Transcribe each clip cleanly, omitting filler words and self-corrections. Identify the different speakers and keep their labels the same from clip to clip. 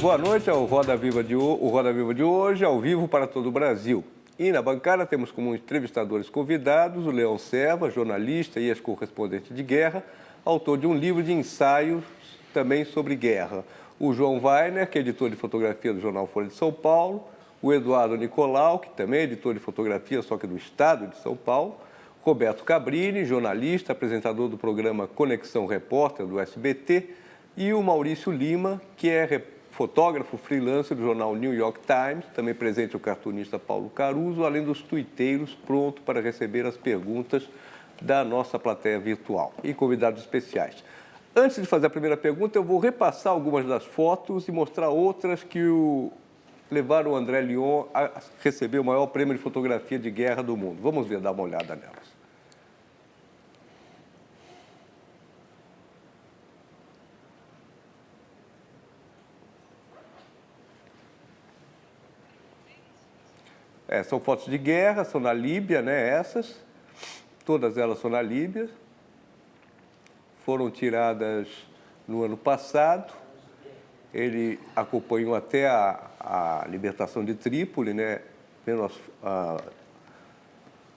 Speaker 1: Boa noite ao Roda Viva de hoje. O Roda Viva de hoje, ao vivo para todo o Brasil. E na bancada temos como entrevistadores convidados o Leão Serva, jornalista e ex-correspondente de guerra, autor de um livro de ensaios também sobre guerra. O João Weiner, que é editor de fotografia do jornal Folha de São Paulo. O Eduardo Nicolau, que também é editor de fotografia, só que do estado de São Paulo. Roberto Cabrini, jornalista, apresentador do programa Conexão Repórter do SBT. E o Maurício Lima, que é fotógrafo freelancer do jornal New York Times, também presente o cartunista Paulo Caruso, além dos tuiteiros, pronto para receber as perguntas da nossa plateia virtual e convidados especiais. Antes de fazer a primeira pergunta, eu vou repassar algumas das fotos e mostrar outras que levaram o André Lyon a receber o maior prêmio de fotografia de guerra do mundo. Vamos ver, dar uma olhada nelas. São fotos de guerra, são na Líbia, né? Essas. Todas elas são na Líbia. Foram tiradas no ano passado. Ele acompanhou até a libertação de Trípoli, né? Vendo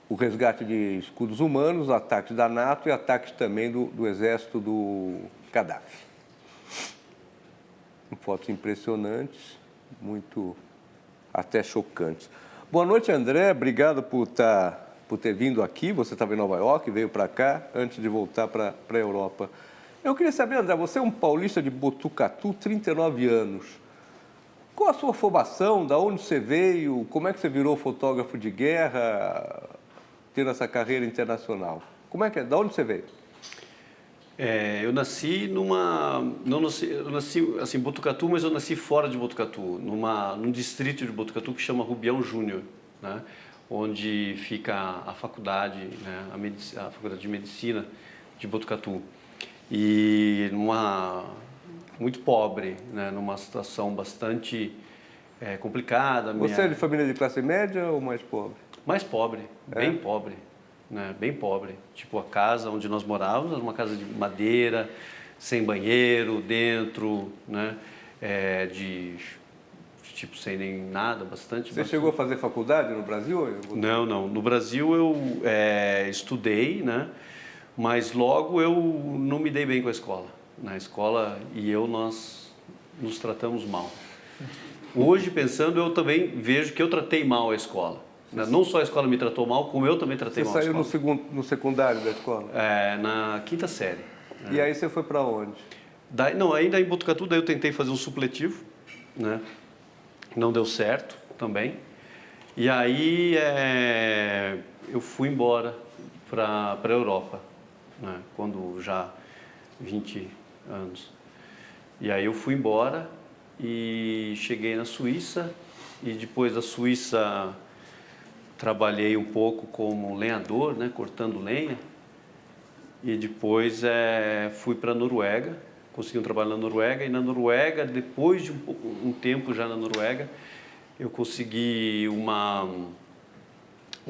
Speaker 1: o resgate de escudos humanos, ataques da NATO e ataques também do exército do Gaddafi. Fotos impressionantes, muito até chocantes. Boa noite, André. Obrigado por ter vindo aqui. Você estava em Nova York, veio para cá antes de voltar para a Europa. Eu queria saber, André, você é um paulista de Botucatu, 39 anos. Qual a sua formação? Da onde você veio? Como é que você virou fotógrafo de guerra, tendo essa carreira internacional? Como é que é? Da onde você veio?
Speaker 2: Eu nasci eu nasci assim, em Botucatu, mas eu nasci fora de Botucatu, num distrito de Botucatu que chama Rubião Júnior, né? Onde fica a faculdade, né? A faculdade de medicina de Botucatu. E muito pobre, né? Numa situação bastante complicada.
Speaker 1: Você é de família de classe média ou mais pobre?
Speaker 2: Mais pobre, bem pobre. Né, bem pobre, tipo a casa onde nós morávamos era uma casa de madeira, sem banheiro dentro, né, tipo sem nem nada, bastante.
Speaker 1: Chegou a fazer faculdade no Brasil?
Speaker 2: Não. No Brasil eu estudei, né, mas logo eu não me dei bem com a escola. Na escola nós nos tratamos mal. Hoje pensando eu também vejo que eu tratei mal a escola. Não só a escola me tratou mal, como eu também tratei mal a escola.
Speaker 1: Você saiu no secundário da escola?
Speaker 2: Na quinta série.
Speaker 1: E aí você foi para onde?
Speaker 2: Ainda em Botucatu, daí eu tentei fazer um supletivo, né? Não deu certo também. E aí eu fui embora para a Europa, né? Quando já 20 anos. E aí eu fui embora e cheguei na Suíça e depois da Suíça trabalhei um pouco como lenhador, né, cortando lenha, e depois fui para a Noruega, consegui um trabalho na Noruega, e na Noruega, depois de um tempo já na Noruega, eu consegui uma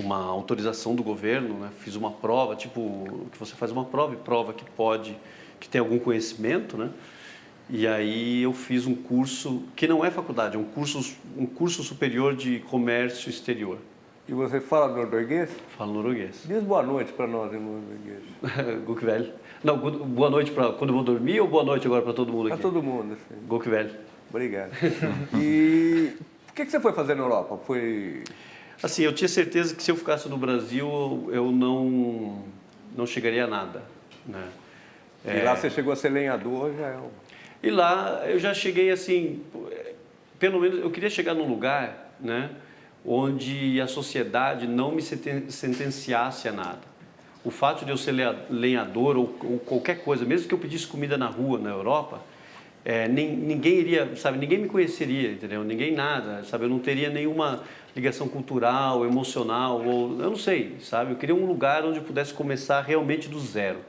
Speaker 2: autorização do governo, né, fiz uma prova, tipo, que você faz uma prova e prova que tem algum conhecimento, né, e aí eu fiz um curso, que não é faculdade, é um curso superior de comércio exterior.
Speaker 1: E você fala norueguês?
Speaker 2: Falo norueguês.
Speaker 1: Diz boa noite para nós em norueguês.
Speaker 2: Gokvel. Não, boa noite para quando eu vou dormir ou boa noite agora para todo mundo aqui?
Speaker 1: Para todo mundo, sim.
Speaker 2: Gokvel.
Speaker 1: Obrigado. E o que você foi fazer na Europa?
Speaker 2: Assim, eu tinha certeza que se eu ficasse no Brasil, eu não chegaria a nada, né?
Speaker 1: E lá você chegou a ser lenhador, já é
Speaker 2: E lá eu já cheguei assim, pelo menos eu queria chegar num lugar, né, onde a sociedade não me sentenciasse a nada. O fato de eu ser lenhador ou qualquer coisa, mesmo que eu pedisse comida na rua na Europa, ninguém iria, sabe, ninguém me conheceria, entendeu? Ninguém nada, sabe? Eu não teria nenhuma ligação cultural, emocional, ou eu não sei, sabe? Eu queria um lugar onde eu pudesse começar realmente do zero.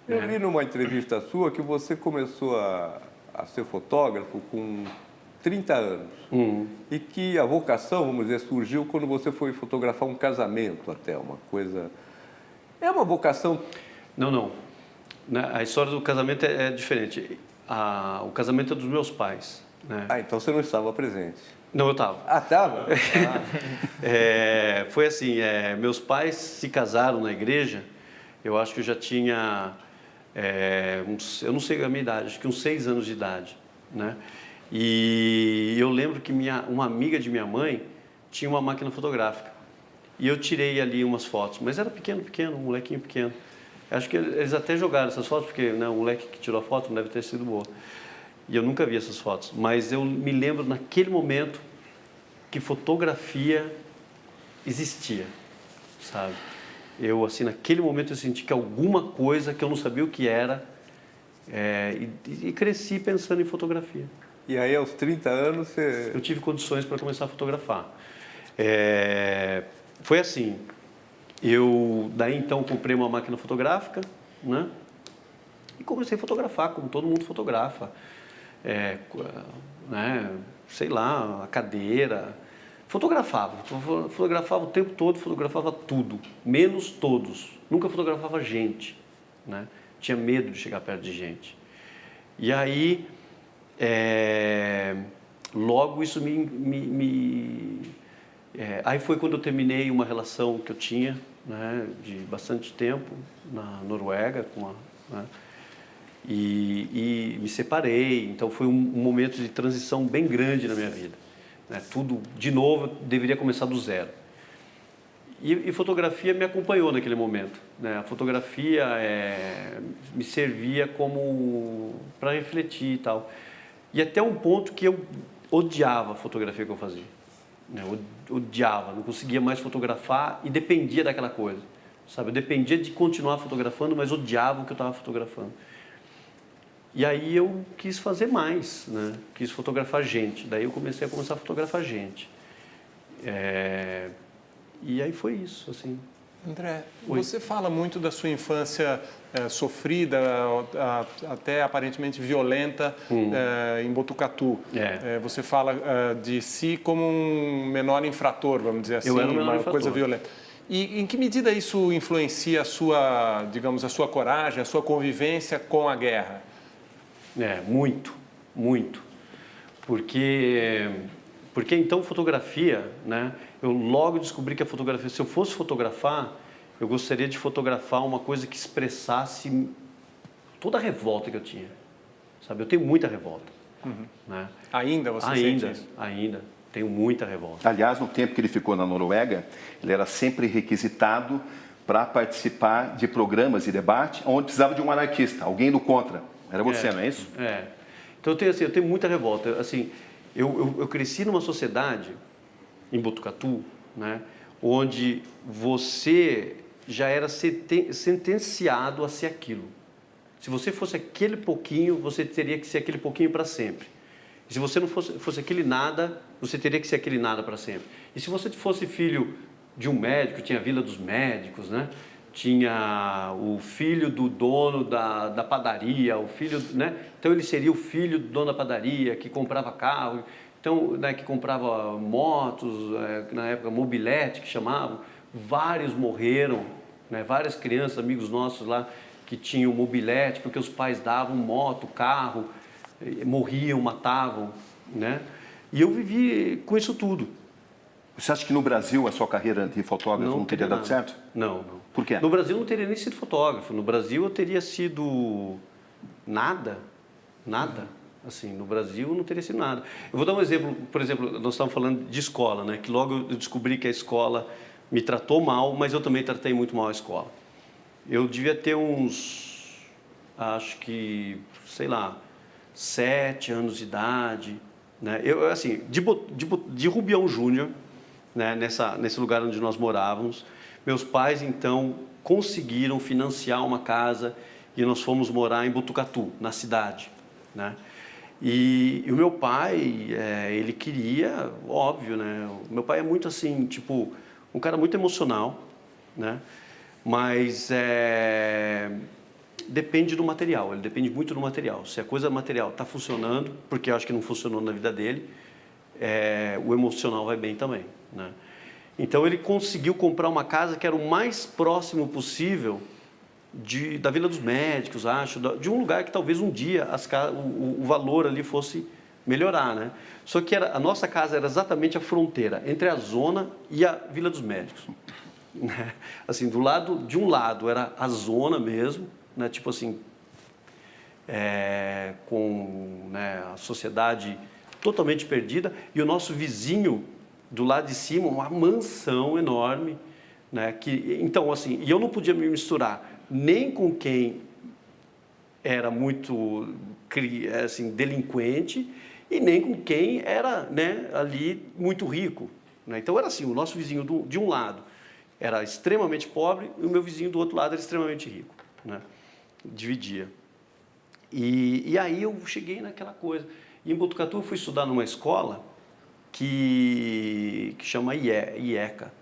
Speaker 1: Eu li numa entrevista sua que você começou a ser fotógrafo com 30 anos. E que a vocação, vamos dizer, surgiu quando você foi fotografar um casamento até, uma coisa... É uma vocação...
Speaker 2: Não. A história do casamento é diferente. O casamento é dos meus pais, né?
Speaker 1: Ah, então você não estava presente.
Speaker 2: Não, eu estava.
Speaker 1: Ah, estava?
Speaker 2: Foi assim, meus pais se casaram na igreja, eu acho que eu já tinha, eu não sei a minha idade, acho que uns 6 anos de idade, né? E eu lembro que uma amiga de minha mãe tinha uma máquina fotográfica e eu tirei ali umas fotos, mas era pequeno, um molequinho pequeno. Acho que eles até jogaram essas fotos, porque o moleque que tirou a foto não deve ter sido boa. E eu nunca vi essas fotos, mas eu me lembro naquele momento que fotografia existia, sabe? Eu, assim, naquele momento eu senti que alguma coisa que eu não sabia o que era, e cresci pensando em fotografia.
Speaker 1: E aí, aos 30 anos, você...
Speaker 2: Eu tive condições para começar a fotografar. Foi assim, eu daí então comprei uma máquina fotográfica, né? E comecei a fotografar, como todo mundo fotografa. Né? Sei lá, a cadeira. Fotografava o tempo todo, fotografava tudo, menos todos. Nunca fotografava gente, né? Tinha medo de chegar perto de gente. E aí, logo isso aí foi quando eu terminei uma relação que eu tinha, né, de bastante tempo na Noruega, né, e me separei. Então foi um momento de transição bem grande na minha vida, né? Tudo de novo, eu deveria começar do zero. E fotografia me acompanhou naquele momento, né? A fotografia me servia como para refletir e tal. E até um ponto que eu odiava a fotografia que eu fazia, né? Eu odiava, não conseguia mais fotografar e dependia daquela coisa, sabe? Eu dependia de continuar fotografando, mas odiava o que eu estava fotografando. E aí eu quis fazer mais, né? Quis fotografar gente. Daí eu comecei a fotografar gente. E aí foi isso, assim.
Speaker 3: André,
Speaker 2: Oi.
Speaker 3: você fala muito da sua infância sofrida, até aparentemente violenta, em Botucatu. Você fala de si como um menor infrator, vamos dizer assim,
Speaker 2: Eu era um menor
Speaker 3: uma
Speaker 2: infrator.
Speaker 3: coisa violenta. E em que medida isso influencia a sua, digamos, a sua coragem, a sua convivência com a guerra?
Speaker 2: Muito, muito. Porque então fotografia, né? Eu logo descobri que a fotografia, se eu fosse fotografar, eu gostaria de fotografar uma coisa que expressasse toda a revolta que eu tinha, sabe? Eu tenho muita revolta, né?
Speaker 3: Ainda você sente isso?
Speaker 2: Ainda, tenho muita revolta.
Speaker 4: Aliás, no tempo que ele ficou na Noruega, ele era sempre requisitado para participar de programas de debate onde precisava de um anarquista, alguém do contra. Era você, não é isso?
Speaker 2: Então eu tenho muita revolta. Assim, eu cresci numa sociedade em Botucatu, né, onde você já era sentenciado a ser aquilo. Se você fosse aquele pouquinho, você teria que ser aquele pouquinho para sempre. E se você não fosse aquele nada, você teria que ser aquele nada para sempre. E se você fosse filho de um médico, tinha a Vila dos Médicos, né? Tinha o filho do dono da padaria, o filho, né? Então ele seria o filho do dono da padaria que comprava carro, então, né, que comprava motos, na época mobilete que chamavam. Vários morreram, né? Várias crianças, amigos nossos lá que tinham mobilete porque os pais davam moto, carro, morriam, matavam, né? E eu vivi com isso tudo.
Speaker 4: Você acha que no Brasil a sua carreira de fotógrafo não teria dado certo?
Speaker 2: Não.
Speaker 4: Por quê?
Speaker 2: No Brasil eu não teria nem sido fotógrafo. No Brasil eu teria sido nada. Assim, no Brasil eu não teria sido nada. Eu vou dar um exemplo. Por exemplo, nós estávamos falando de escola, né? Que logo eu descobri que a escola me tratou mal, mas eu também tratei muito mal a escola. Eu devia ter uns, acho que, sei lá, 7 anos de idade, né? Eu, assim, de Rubião Júnior, né? Nesse lugar onde nós morávamos, meus pais, então, conseguiram financiar uma casa e nós fomos morar em Botucatu, na cidade, né? E o meu pai, ele queria, óbvio, né? O meu pai é muito assim, tipo, um cara muito emocional, né? Mas depende do material, ele depende muito do material. Se a coisa material está funcionando, porque eu acho que não funcionou na vida dele, o emocional vai bem também, né? Então ele conseguiu comprar uma casa que era o mais próximo possível da Vila dos Médicos, acho, de um lugar que talvez um dia o valor ali fosse melhorar, né? Só que a nossa casa era exatamente a fronteira entre a zona e a Vila dos Médicos. Né? Assim, de um lado era a zona mesmo, né? Tipo assim, com, né, a sociedade totalmente perdida, e o nosso vizinho do lado de cima, uma mansão enorme, né? Então, assim, e eu não podia me misturar nem com quem era muito assim, delinquente e nem com quem era, né, ali muito rico. Né? Então era assim, o nosso vizinho de um lado era extremamente pobre e o meu vizinho do outro lado era extremamente rico. Né? Dividia. E aí eu cheguei naquela coisa. E em Botucatu eu fui estudar numa escola que chama IECA.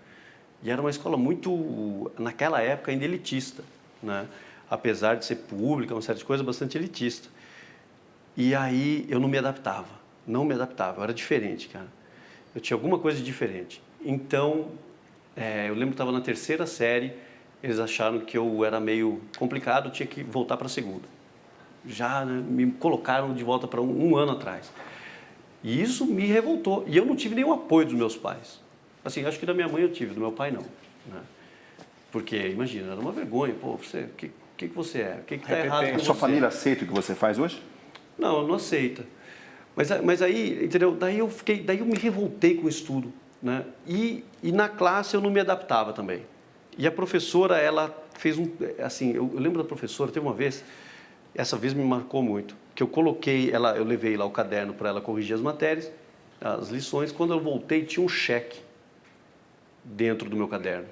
Speaker 2: E era uma escola muito, naquela época, ainda elitista, né? Apesar de ser pública, uma série de coisas, bastante elitista. E aí eu não me adaptava, eu era diferente, cara. Eu tinha alguma coisa de diferente. Então, eu lembro que estava na 3ª série, eles acharam que eu era meio complicado, eu tinha que voltar para a 2ª. Já, né, me colocaram de volta para um ano atrás. E isso me revoltou. E eu não tive nenhum apoio dos meus pais. Assim, acho que da minha mãe eu tive, do meu pai não. Né? Porque, imagina, era uma vergonha. Pô, você, o que você é? O que está errado com você?
Speaker 4: A sua família aceita o que você faz hoje?
Speaker 2: Não, não aceita. Mas aí, entendeu? Daí eu me revoltei com isso tudo. Né? E na classe eu não me adaptava também. E a professora, ela fez assim, eu lembro da professora, teve uma vez, essa vez me marcou muito, que eu levei lá o caderno para ela corrigir as matérias, as lições. Quando eu voltei, tinha um cheque dentro do meu caderno,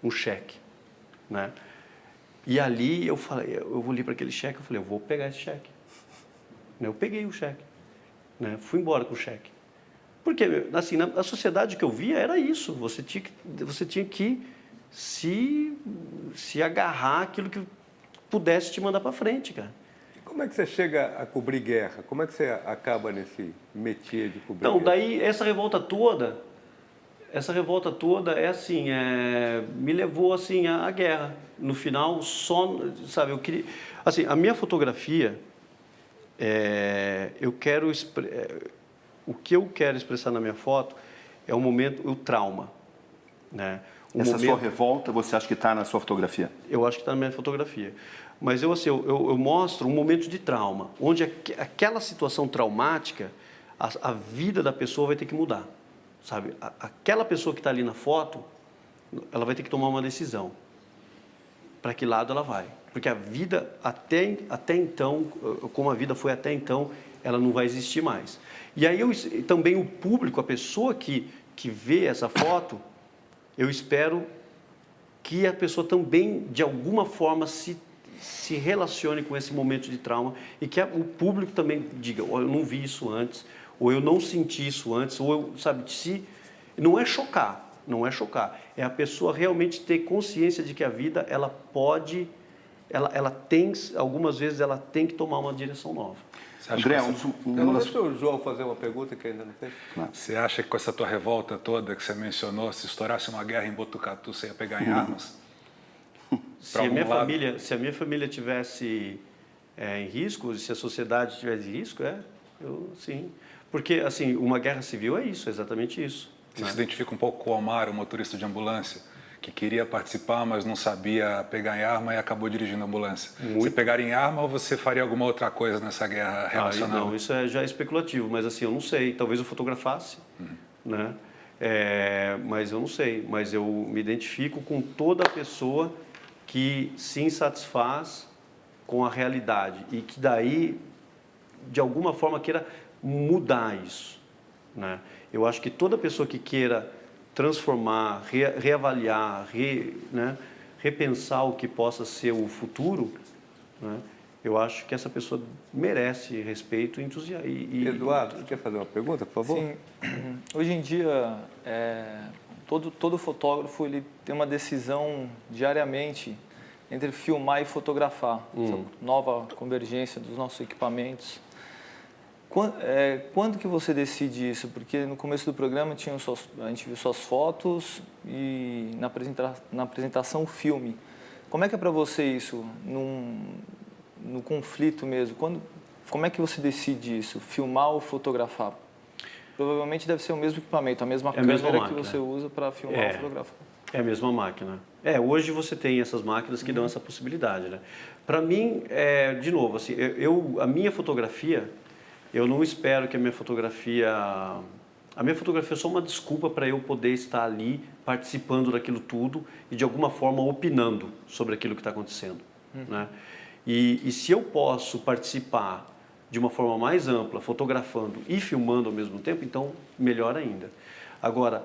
Speaker 2: um cheque, né? E ali eu olhei para aquele cheque, eu falei, eu vou pegar esse cheque. Eu peguei o cheque, né? Fui embora com o cheque. Porque, assim, na sociedade que eu via era isso, você tinha que se agarrar àquilo que pudesse te mandar para frente, cara.
Speaker 1: Como é que você chega a cobrir guerra? Como é que você acaba nesse métier de cobrir
Speaker 2: Então,
Speaker 1: guerra?
Speaker 2: daí essa revolta toda é assim, me levou assim à guerra. No final, sabe, eu queria, assim, a minha fotografia, o que eu quero expressar na minha foto é o trauma, né?
Speaker 4: Sua revolta, você acha que está na sua fotografia?
Speaker 2: Eu acho que está na minha fotografia. Mas eu mostro um momento de trauma, onde aquela situação traumática, a vida da pessoa vai ter que mudar. Sabe? Aquela pessoa que está ali na foto, ela vai ter que tomar uma decisão. Para que lado ela vai? Porque a vida, até então, como a vida foi até então, ela não vai existir mais. E aí também o público, a pessoa que vê essa foto, eu espero que a pessoa também, de alguma forma, se relacione com esse momento de trauma e que o público também diga, oh, eu não vi isso antes, ou eu não senti isso antes, ou eu, sabe, não é chocar, é a pessoa realmente ter consciência de que a vida, ela pode, algumas vezes ela tem que tomar uma direção nova.
Speaker 4: André,
Speaker 1: deixa o João fazer uma pergunta que ainda não fez.
Speaker 5: Você acha que com essa tua revolta toda que você mencionou, se estourasse uma guerra em Botucatu, você ia pegar em armas?
Speaker 2: Se a minha família tivesse em risco, se a sociedade tivesse em risco, sim. Porque, assim, uma guerra civil é isso, é exatamente isso.
Speaker 5: Você se identifica um pouco com o Omar, o motorista de ambulância, que queria participar, mas não sabia pegar em arma e acabou dirigindo a ambulância. Você pegaria em arma ou você faria alguma outra coisa nessa guerra relacionada?
Speaker 2: Não, isso já é especulativo, mas assim, eu não sei. Talvez eu fotografasse, né? Mas eu não sei. Mas eu me identifico com toda pessoa que se insatisfaz com a realidade e que daí, de alguma forma, queira mudar isso, né? Eu acho que toda pessoa que queira transformar, reavaliar, né, repensar o que possa ser o futuro, né, eu acho que essa pessoa merece respeito e entusiasmo.
Speaker 1: Eduardo, você quer fazer uma pergunta, por favor?
Speaker 6: Sim. Hoje em dia, todo fotógrafo ele tem uma decisão diariamente entre filmar e fotografar. Essa nova convergência dos nossos equipamentos. Quando que você decide isso? Porque no começo do programa a gente viu suas fotos e na apresentação o filme. Como é que é para você isso, no conflito mesmo? como é que você decide isso? Filmar ou fotografar? Provavelmente deve ser o mesmo equipamento, a mesma câmera que você usa para filmar ou fotografar.
Speaker 2: É a mesma máquina. Hoje você tem essas máquinas que dão essa possibilidade, né? Para mim, de novo, assim, a minha fotografia, eu não espero que a minha fotografia é só uma desculpa para eu poder estar ali participando daquilo tudo e de alguma forma opinando sobre aquilo que está acontecendo, né? E se eu posso participar de uma forma mais ampla, fotografando e filmando ao mesmo tempo, então melhor ainda. Agora,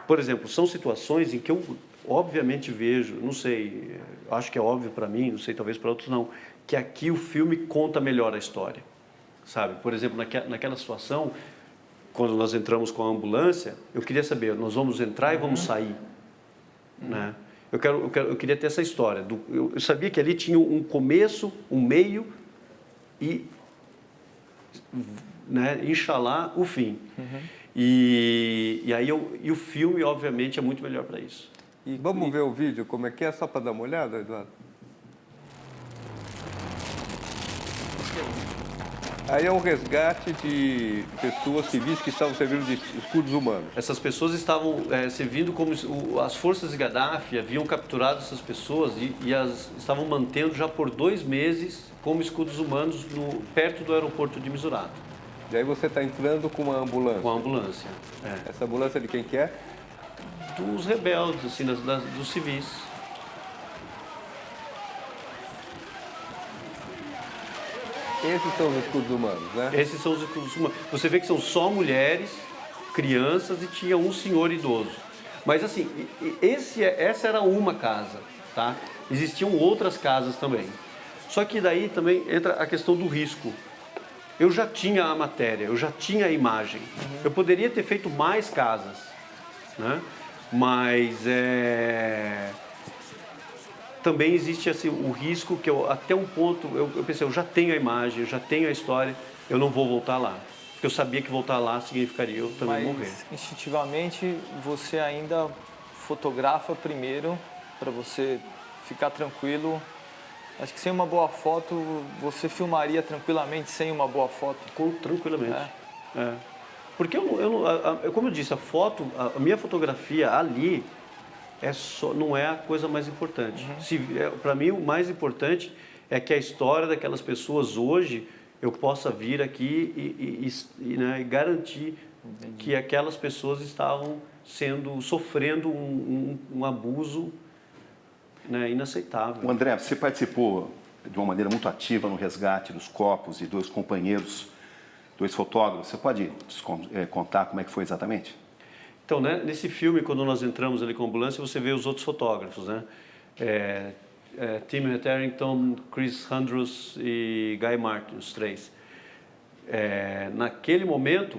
Speaker 2: por exemplo, são situações em que eu obviamente vejo, não sei, acho que é óbvio para mim, não sei, talvez para outros não, que aqui o filme conta melhor a história, sabe? Por exemplo, naquela situação, quando nós entramos com a ambulância, eu queria saber, nós vamos entrar e vamos sair, né? Eu queria ter essa história. Eu sabia que ali tinha um começo, um meio e, né, Inshallah, o fim. E o filme, obviamente, é muito melhor para isso.
Speaker 1: E vamos ver o vídeo, como é que é, só para dar uma olhada, Eduardo? Aí é um resgate de pessoas civis que estavam servindo de escudos humanos.
Speaker 2: Essas pessoas estavam servindo como as forças de Gaddafi haviam capturado essas pessoas e as estavam mantendo já por 2 meses como escudos humanos perto do aeroporto de Misurata.
Speaker 1: E aí você está entrando com uma ambulância.
Speaker 2: Com a ambulância.
Speaker 1: Essa ambulância de quem que é?
Speaker 2: Dos rebeldes, assim, dos civis.
Speaker 1: Esses são os escudos humanos, né?
Speaker 2: Esses são os escudos humanos. Você vê que são só mulheres, crianças e tinha um senhor idoso. Mas assim, essa era uma casa, tá? Existiam outras casas também. Só que daí também entra a questão do risco. Eu já tinha a matéria, eu já tinha a imagem. Eu poderia ter feito mais casas, né? Mas também existe assim, o risco que até um ponto, eu pensei, eu já tenho a imagem, eu já tenho a história, eu não vou voltar lá. Porque eu sabia que voltar lá significaria eu também morrer.
Speaker 6: Mas instintivamente você ainda fotografa primeiro para você ficar tranquilo. Acho que sem uma boa foto, você filmaria tranquilamente sem uma boa foto?
Speaker 2: Tranquilamente. Porque como eu disse, a minha fotografia ali não é a coisa mais importante. Para mim, o mais importante é que a história daquelas pessoas hoje eu possa vir aqui e garantir que aquelas pessoas estavam sofrendo um abuso, né, inaceitável.
Speaker 4: O André, você participou de uma maneira muito ativa no resgate dos corpos e 2 companheiros, 2 fotógrafos. Você pode contar como é que foi exatamente?
Speaker 2: Então, né, nesse filme, quando nós entramos ali com a ambulância, você vê os outros fotógrafos, né? Tim Hetherington, Chris Andrews e Guy Martin, os 3. Naquele momento,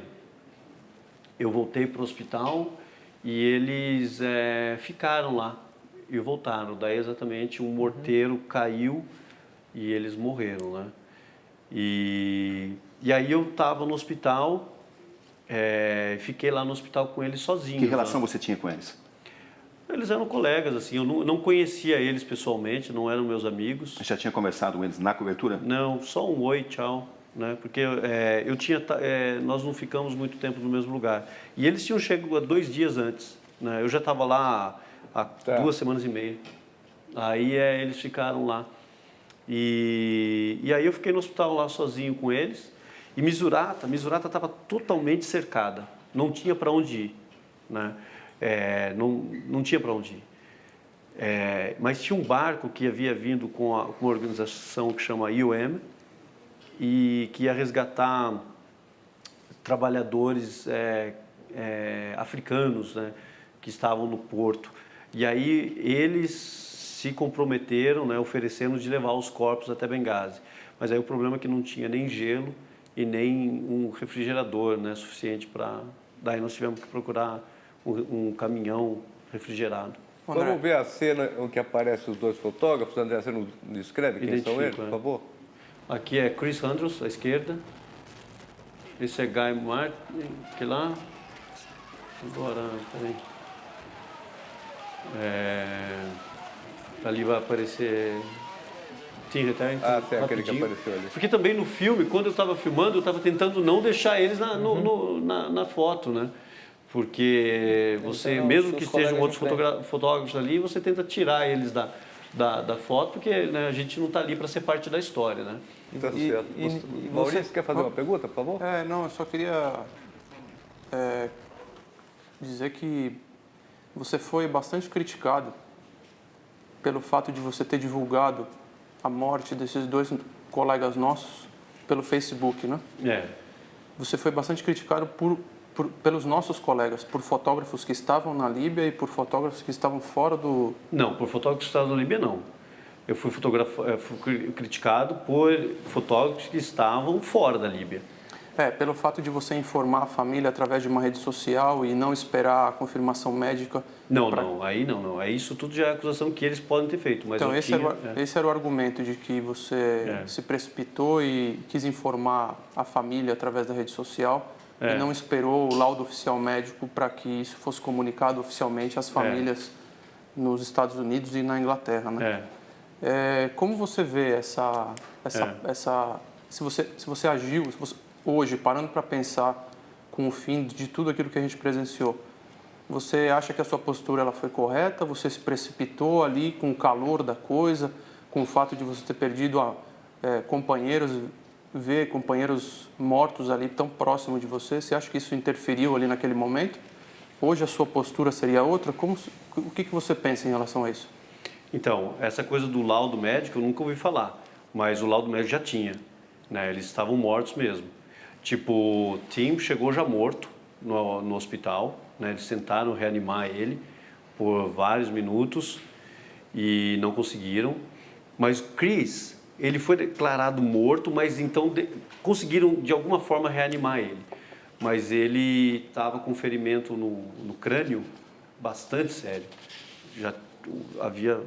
Speaker 2: eu voltei para o hospital e eles ficaram lá e voltaram. Daí, exatamente, um morteiro caiu e eles morreram, né? E aí eu estava no hospital, fiquei lá no hospital com eles sozinho.
Speaker 4: Que relação você tinha com eles?
Speaker 2: Eles eram colegas, assim, eu não conhecia eles pessoalmente, não eram meus amigos.
Speaker 4: Você já tinha conversado com eles na cobertura?
Speaker 2: Não, só um oi, tchau, né? Porque nós não ficamos muito tempo no mesmo lugar. E eles tinham chegado 2 dias antes, né? Eu já estava lá há 2 semanas e meia. Aí eles ficaram lá. E aí eu fiquei no hospital lá sozinho com eles. E Misurata estava totalmente cercada, não tinha para onde ir, né? Não tinha para onde ir. Mas tinha um barco que havia vindo com uma organização que chama IOM e que ia resgatar trabalhadores africanos, né, que estavam no porto. E aí eles se comprometeram, né, oferecendo de levar os corpos até Benghazi. Mas aí o problema é que não tinha nem gelo e nem um refrigerador, né, suficiente para... Daí nós tivemos que procurar um caminhão refrigerado.
Speaker 1: Vamos ver a cena em que aparecem os 2 fotógrafos. André, você não descreve quem são eles, por favor?
Speaker 2: Aqui é Chris Andrews, à esquerda. Esse é Guy Martin, que lá... Agora, peraí. Ali vai aparecer Team Return.
Speaker 1: Ah, tem aquele que
Speaker 2: rapidinho.
Speaker 1: apareceu ali.
Speaker 2: Porque também no filme, quando eu estava filmando, eu estava tentando não deixar eles na foto, né? Porque você,
Speaker 6: Então,
Speaker 2: mesmo
Speaker 6: seus
Speaker 2: que estejam
Speaker 6: colegas
Speaker 2: outros
Speaker 6: de frente.
Speaker 2: fotógrafos ali, você tenta tirar eles da foto, porque né, a gente não está ali para ser parte da história, né?
Speaker 1: Tá certo. Maurício, quer fazer uma pergunta, por favor?
Speaker 7: Não, eu só queria dizer que você foi bastante criticado pelo fato de você ter divulgado a morte desses 2 colegas nossos pelo Facebook, né? Você foi bastante criticado pelos nossos colegas, por fotógrafos que estavam na Líbia e por fotógrafos que estavam fora do...
Speaker 2: Não, por fotógrafos que estavam na Líbia, não. Eu fui criticado por fotógrafos que estavam fora da Líbia.
Speaker 7: Pelo fato de você informar a família através de uma rede social e não esperar a confirmação médica.
Speaker 2: Aí não. Aí isso tudo já é acusação que eles podem ter feito. Mas
Speaker 7: então, esse era o argumento de que você se precipitou e quis informar a família através da rede social e não esperou o laudo oficial médico para que isso fosse comunicado oficialmente às famílias nos Estados Unidos e na Inglaterra, né? Como você vê se você agiu, hoje, parando para pensar com o fim de tudo aquilo que a gente presenciou, você acha que a sua postura ela foi correta? Você se precipitou ali com o calor da coisa, com o fato de você ter perdido companheiros, ver companheiros mortos ali tão próximo de você? Você acha que isso interferiu ali naquele momento? Hoje a sua postura seria outra? O que você pensa em relação a isso?
Speaker 2: Então, essa coisa do laudo médico eu nunca ouvi falar, mas o laudo médico já tinha, né? Eles estavam mortos mesmo. Tipo, o Tim chegou já morto no hospital, né? Eles tentaram reanimar ele por vários minutos e não conseguiram. Mas o Chris, ele foi declarado morto, mas então conseguiram de alguma forma reanimar ele. Mas ele estava com ferimento no crânio bastante sério. Já havia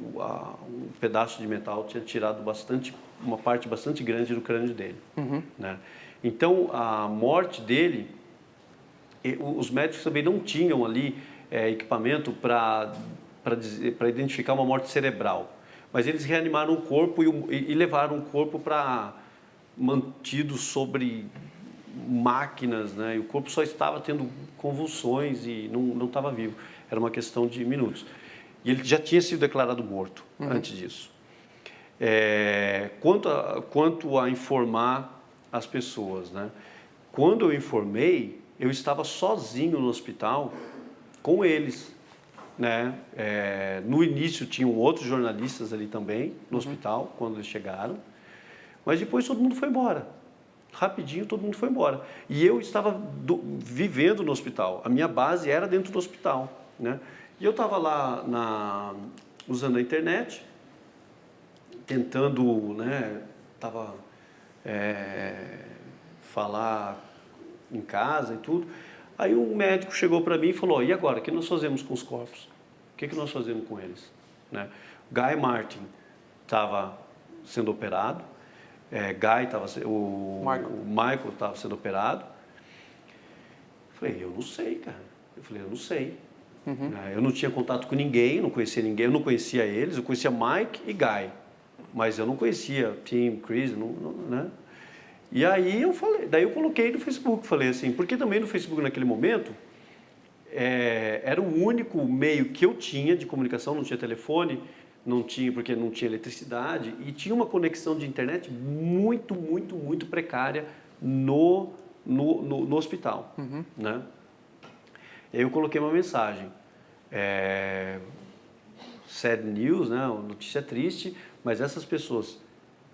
Speaker 2: um pedaço de metal tinha tirado uma parte bastante grande do crânio dele, né? Então a morte dele, os médicos também não tinham ali equipamento para identificar uma morte cerebral, mas eles reanimaram o corpo e levaram o corpo para mantido sobre máquinas, né? E o corpo só estava tendo convulsões e não estava vivo. Era uma questão de minutos. E ele já tinha sido declarado morto antes disso. Quanto a informar as pessoas, né? Quando eu informei, eu estava sozinho no hospital com eles, né? No início tinham outros jornalistas ali também no hospital, quando eles chegaram. Mas depois todo mundo foi embora. Rapidinho todo mundo foi embora. E eu estava vivendo no hospital. A minha base era dentro do hospital, né? E eu estava lá usando a internet, tentando, né, falar em casa e tudo. Aí um médico chegou para mim e falou: e agora, o que nós fazemos com os corpos? O que nós fazemos com eles? Né? Guy Martin estava sendo operado, o Michael estava sendo operado. Eu falei: eu não sei, cara. Eu não sei. Eu não tinha contato com ninguém, não conhecia ninguém, eu não conhecia eles, eu conhecia Mike e Guy, mas eu não conhecia Tim, Chris, né? E aí daí eu coloquei no Facebook, falei assim, porque também no Facebook naquele momento era o único meio que eu tinha de comunicação, não tinha telefone, porque não tinha eletricidade e tinha uma conexão de internet muito, muito, muito precária no hospital, né? E aí eu coloquei uma mensagem, sad news, né? Notícia triste, mas essas pessoas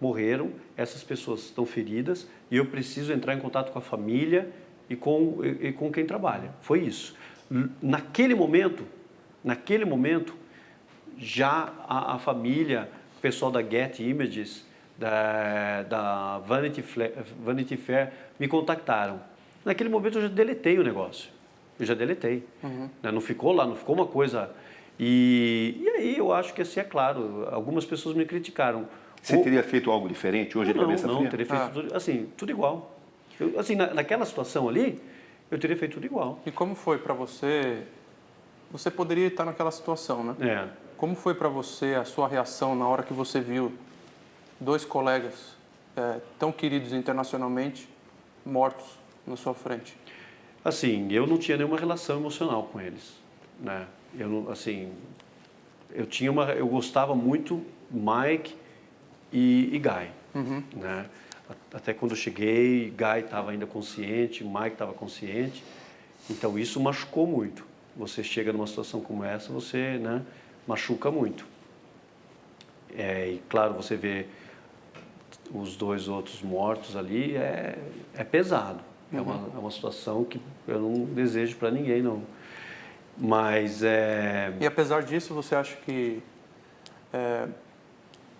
Speaker 2: morreram, essas pessoas estão feridas e eu preciso entrar em contato com a família e com quem trabalha. Foi isso. Naquele momento, já a família, o pessoal da Get Images, da Vanity Fair, me contactaram. Naquele momento eu já deletei o negócio. Eu já deletei. Não ficou lá, não ficou uma coisa... E aí eu acho que assim, é claro, algumas pessoas me criticaram.
Speaker 4: Você teria feito algo diferente hoje de cabeça fria?
Speaker 2: Não, teria feito tudo igual. Naquela situação ali, eu teria feito tudo igual.
Speaker 7: E como foi para você? Você poderia estar naquela situação, né? Como foi para você a sua reação na hora que você viu 2 colegas tão queridos internacionalmente mortos na sua frente?
Speaker 2: Assim, eu não tinha nenhuma relação emocional com eles, né? Eu não, assim, eu gostava muito Mike e Guy, né? Até quando eu cheguei, Guy estava ainda consciente, Mike estava consciente, então isso machucou muito. Você chega numa situação como essa, você, né, machuca muito. E claro, você vê os 2 outros mortos ali, é pesado. É uma situação que eu não desejo para ninguém, não. Mas
Speaker 7: E apesar disso, você acha que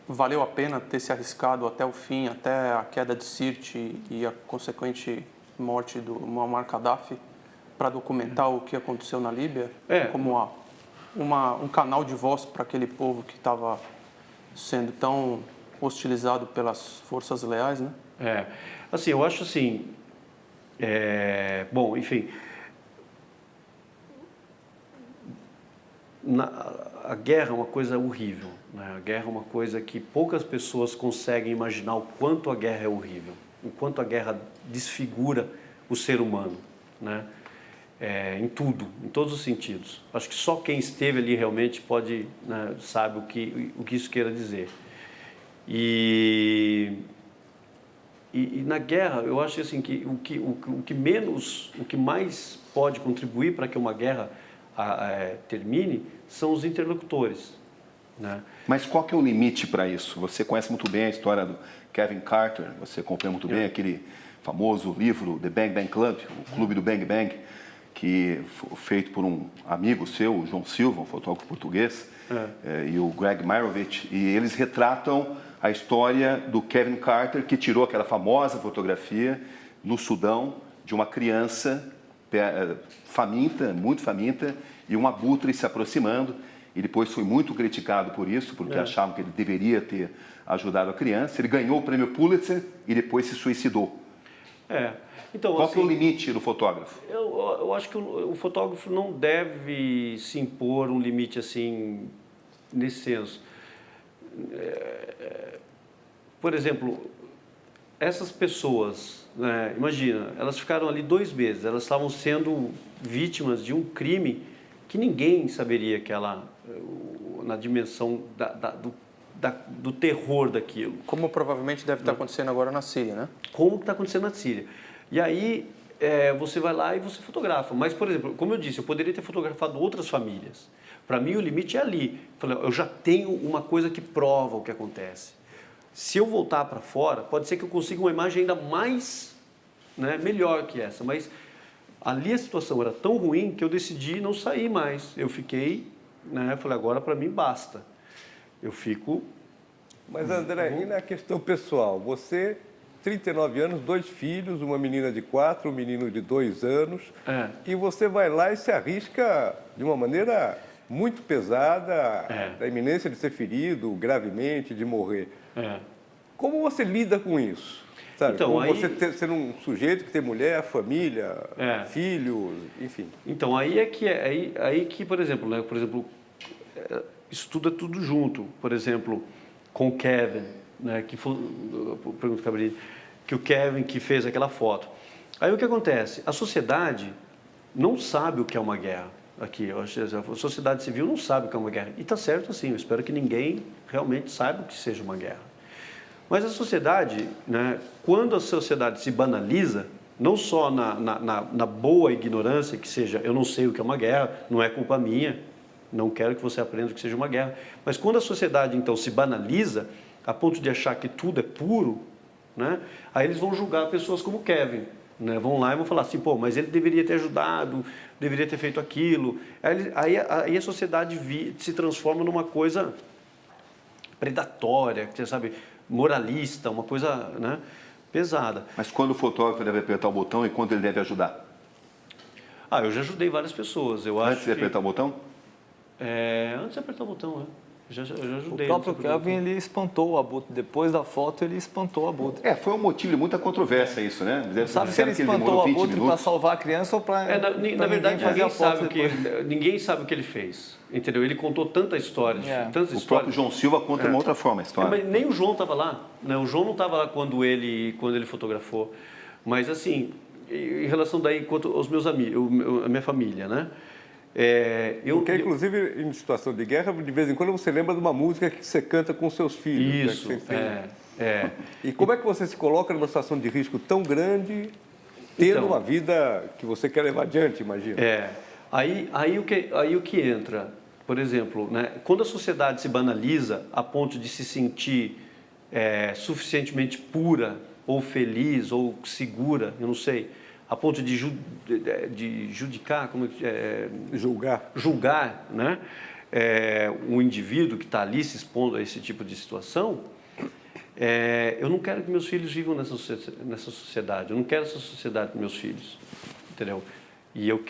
Speaker 7: valeu a pena ter se arriscado até o fim, até a queda de Sirte e a consequente morte do Muammar Gaddafi, para documentar o que aconteceu na Líbia? Como um canal de voz para aquele povo que estava sendo tão hostilizado pelas forças leais, né?
Speaker 2: Assim, eu acho assim... bom, enfim... A guerra é uma coisa horrível, né? A guerra é uma coisa que poucas pessoas conseguem imaginar o quanto a guerra é horrível, o quanto a guerra desfigura o ser humano, né? Em tudo, em todos os sentidos. Acho que só quem esteve ali realmente pode, né, sabe o que isso queira dizer. E na guerra, eu acho assim que o que mais pode contribuir para que uma guerra termine são os interlocutores, né?
Speaker 4: Mas qual que é o limite para isso? Você conhece muito bem a história do Kevin Carter, você acompanha muito bem aquele famoso livro The Bang Bang Club, o Clube do Bang Bang, que foi feito por um amigo seu, o João Silva, um fotógrafo português, e o Greg Marovich, e eles retratam a história do Kevin Carter, que tirou aquela famosa fotografia no Sudão de uma criança faminta, muito faminta, e um abutre se aproximando, e depois foi muito criticado por isso, porque achavam que ele deveria ter ajudado a criança. Ele ganhou o prêmio Pulitzer e depois se suicidou.
Speaker 2: Então,
Speaker 4: qual
Speaker 2: assim,
Speaker 4: que é o limite do fotógrafo?
Speaker 2: Eu acho que o fotógrafo não deve se impor um limite assim, nesse senso. Por exemplo, essas pessoas, né, imagina, elas ficaram ali 2 meses, elas estavam sendo vítimas de um crime que ninguém saberia que na dimensão do terror daquilo.
Speaker 7: Como provavelmente deve estar acontecendo agora na Síria, né?
Speaker 2: Como está acontecendo na Síria. E aí você vai lá e você fotografa. Mas, por exemplo, como eu disse, eu poderia ter fotografado outras famílias. Para mim, o limite é ali. Eu já tenho uma coisa que prova o que acontece. Se eu voltar para fora, pode ser que eu consiga uma imagem ainda mais, né, melhor que essa. Mas ali a situação era tão ruim que eu decidi não sair mais. Eu fiquei, né, falei, agora para mim basta. Eu fico...
Speaker 1: Mas, André, e na questão pessoal? Você, 39 anos, 2 filhos, uma menina de 4, um menino de 2 anos, e você vai lá e se arrisca de uma maneira muito pesada, da iminência de ser ferido gravemente, de morrer. Como você lida com isso? Sabe?
Speaker 2: Então,
Speaker 1: como você ser um sujeito que tem mulher, família, filhos, enfim.
Speaker 2: Então, aí que, por exemplo, né, isso tudo é tudo junto. Por exemplo, com o Kevin, né, pergunta Cabrini, que o Kevin que fez aquela foto. Aí o que acontece? A sociedade não sabe o que é uma guerra. Aqui, a sociedade civil não sabe o que é uma guerra. E está certo assim, eu espero que ninguém realmente saiba o que seja uma guerra. Mas a sociedade, né, quando a sociedade se banaliza, não só na boa ignorância, que seja, eu não sei o que é uma guerra, não é culpa minha, não quero que você aprenda o que seja uma guerra. Mas quando a sociedade, então, se banaliza, a ponto de achar que tudo é puro, né, aí eles vão julgar pessoas como Kevin. Né, vão lá e vão falar assim, pô, mas ele deveria ter ajudado, deveria ter feito aquilo. Aí a sociedade se transforma numa coisa predatória, você sabe, moralista, uma coisa, né, pesada.
Speaker 4: Mas quando o fotógrafo deve apertar o botão e quando ele deve ajudar?
Speaker 2: Eu já ajudei várias pessoas.
Speaker 4: Antes de apertar o botão?
Speaker 2: Antes de apertar o botão, Eu já
Speaker 6: O
Speaker 2: ajudei.
Speaker 6: próprio Kelvin, ele espantou o abutre. Depois da foto, ele espantou o abutre.
Speaker 4: Foi um motivo de muita controvérsia isso, né?
Speaker 6: Não sabe se ele espantou o abutre para salvar a criança ou para
Speaker 2: na verdade,
Speaker 6: fazer a foto
Speaker 2: ninguém sabe o que ele fez. Entendeu? Ele contou tanta história. Tantas
Speaker 4: O
Speaker 2: histórias.
Speaker 4: próprio João Silva conta de uma outra forma a história.
Speaker 2: Mas nem o João estava lá. Né? O João não estava lá quando ele fotografou. Mas, assim, em relação daí, quanto aos meus amigos, a minha família, né?
Speaker 1: Porque, inclusive, em situação de guerra, de vez em quando você lembra de uma música que você canta com seus filhos.
Speaker 2: Isso,
Speaker 1: E como é que você se coloca numa situação de risco tão grande, tendo uma vida que você quer levar adiante, imagina?
Speaker 2: Aí o que entra, por exemplo, né, quando a sociedade se banaliza a ponto de se sentir suficientemente pura, ou feliz, ou segura, eu não sei, a ponto de judicar, julgar, né? Um indivíduo que está ali se expondo a esse tipo de situação, eu não quero que meus filhos vivam nessa sociedade, eu não quero essa sociedade para meus filhos, entendeu? E eu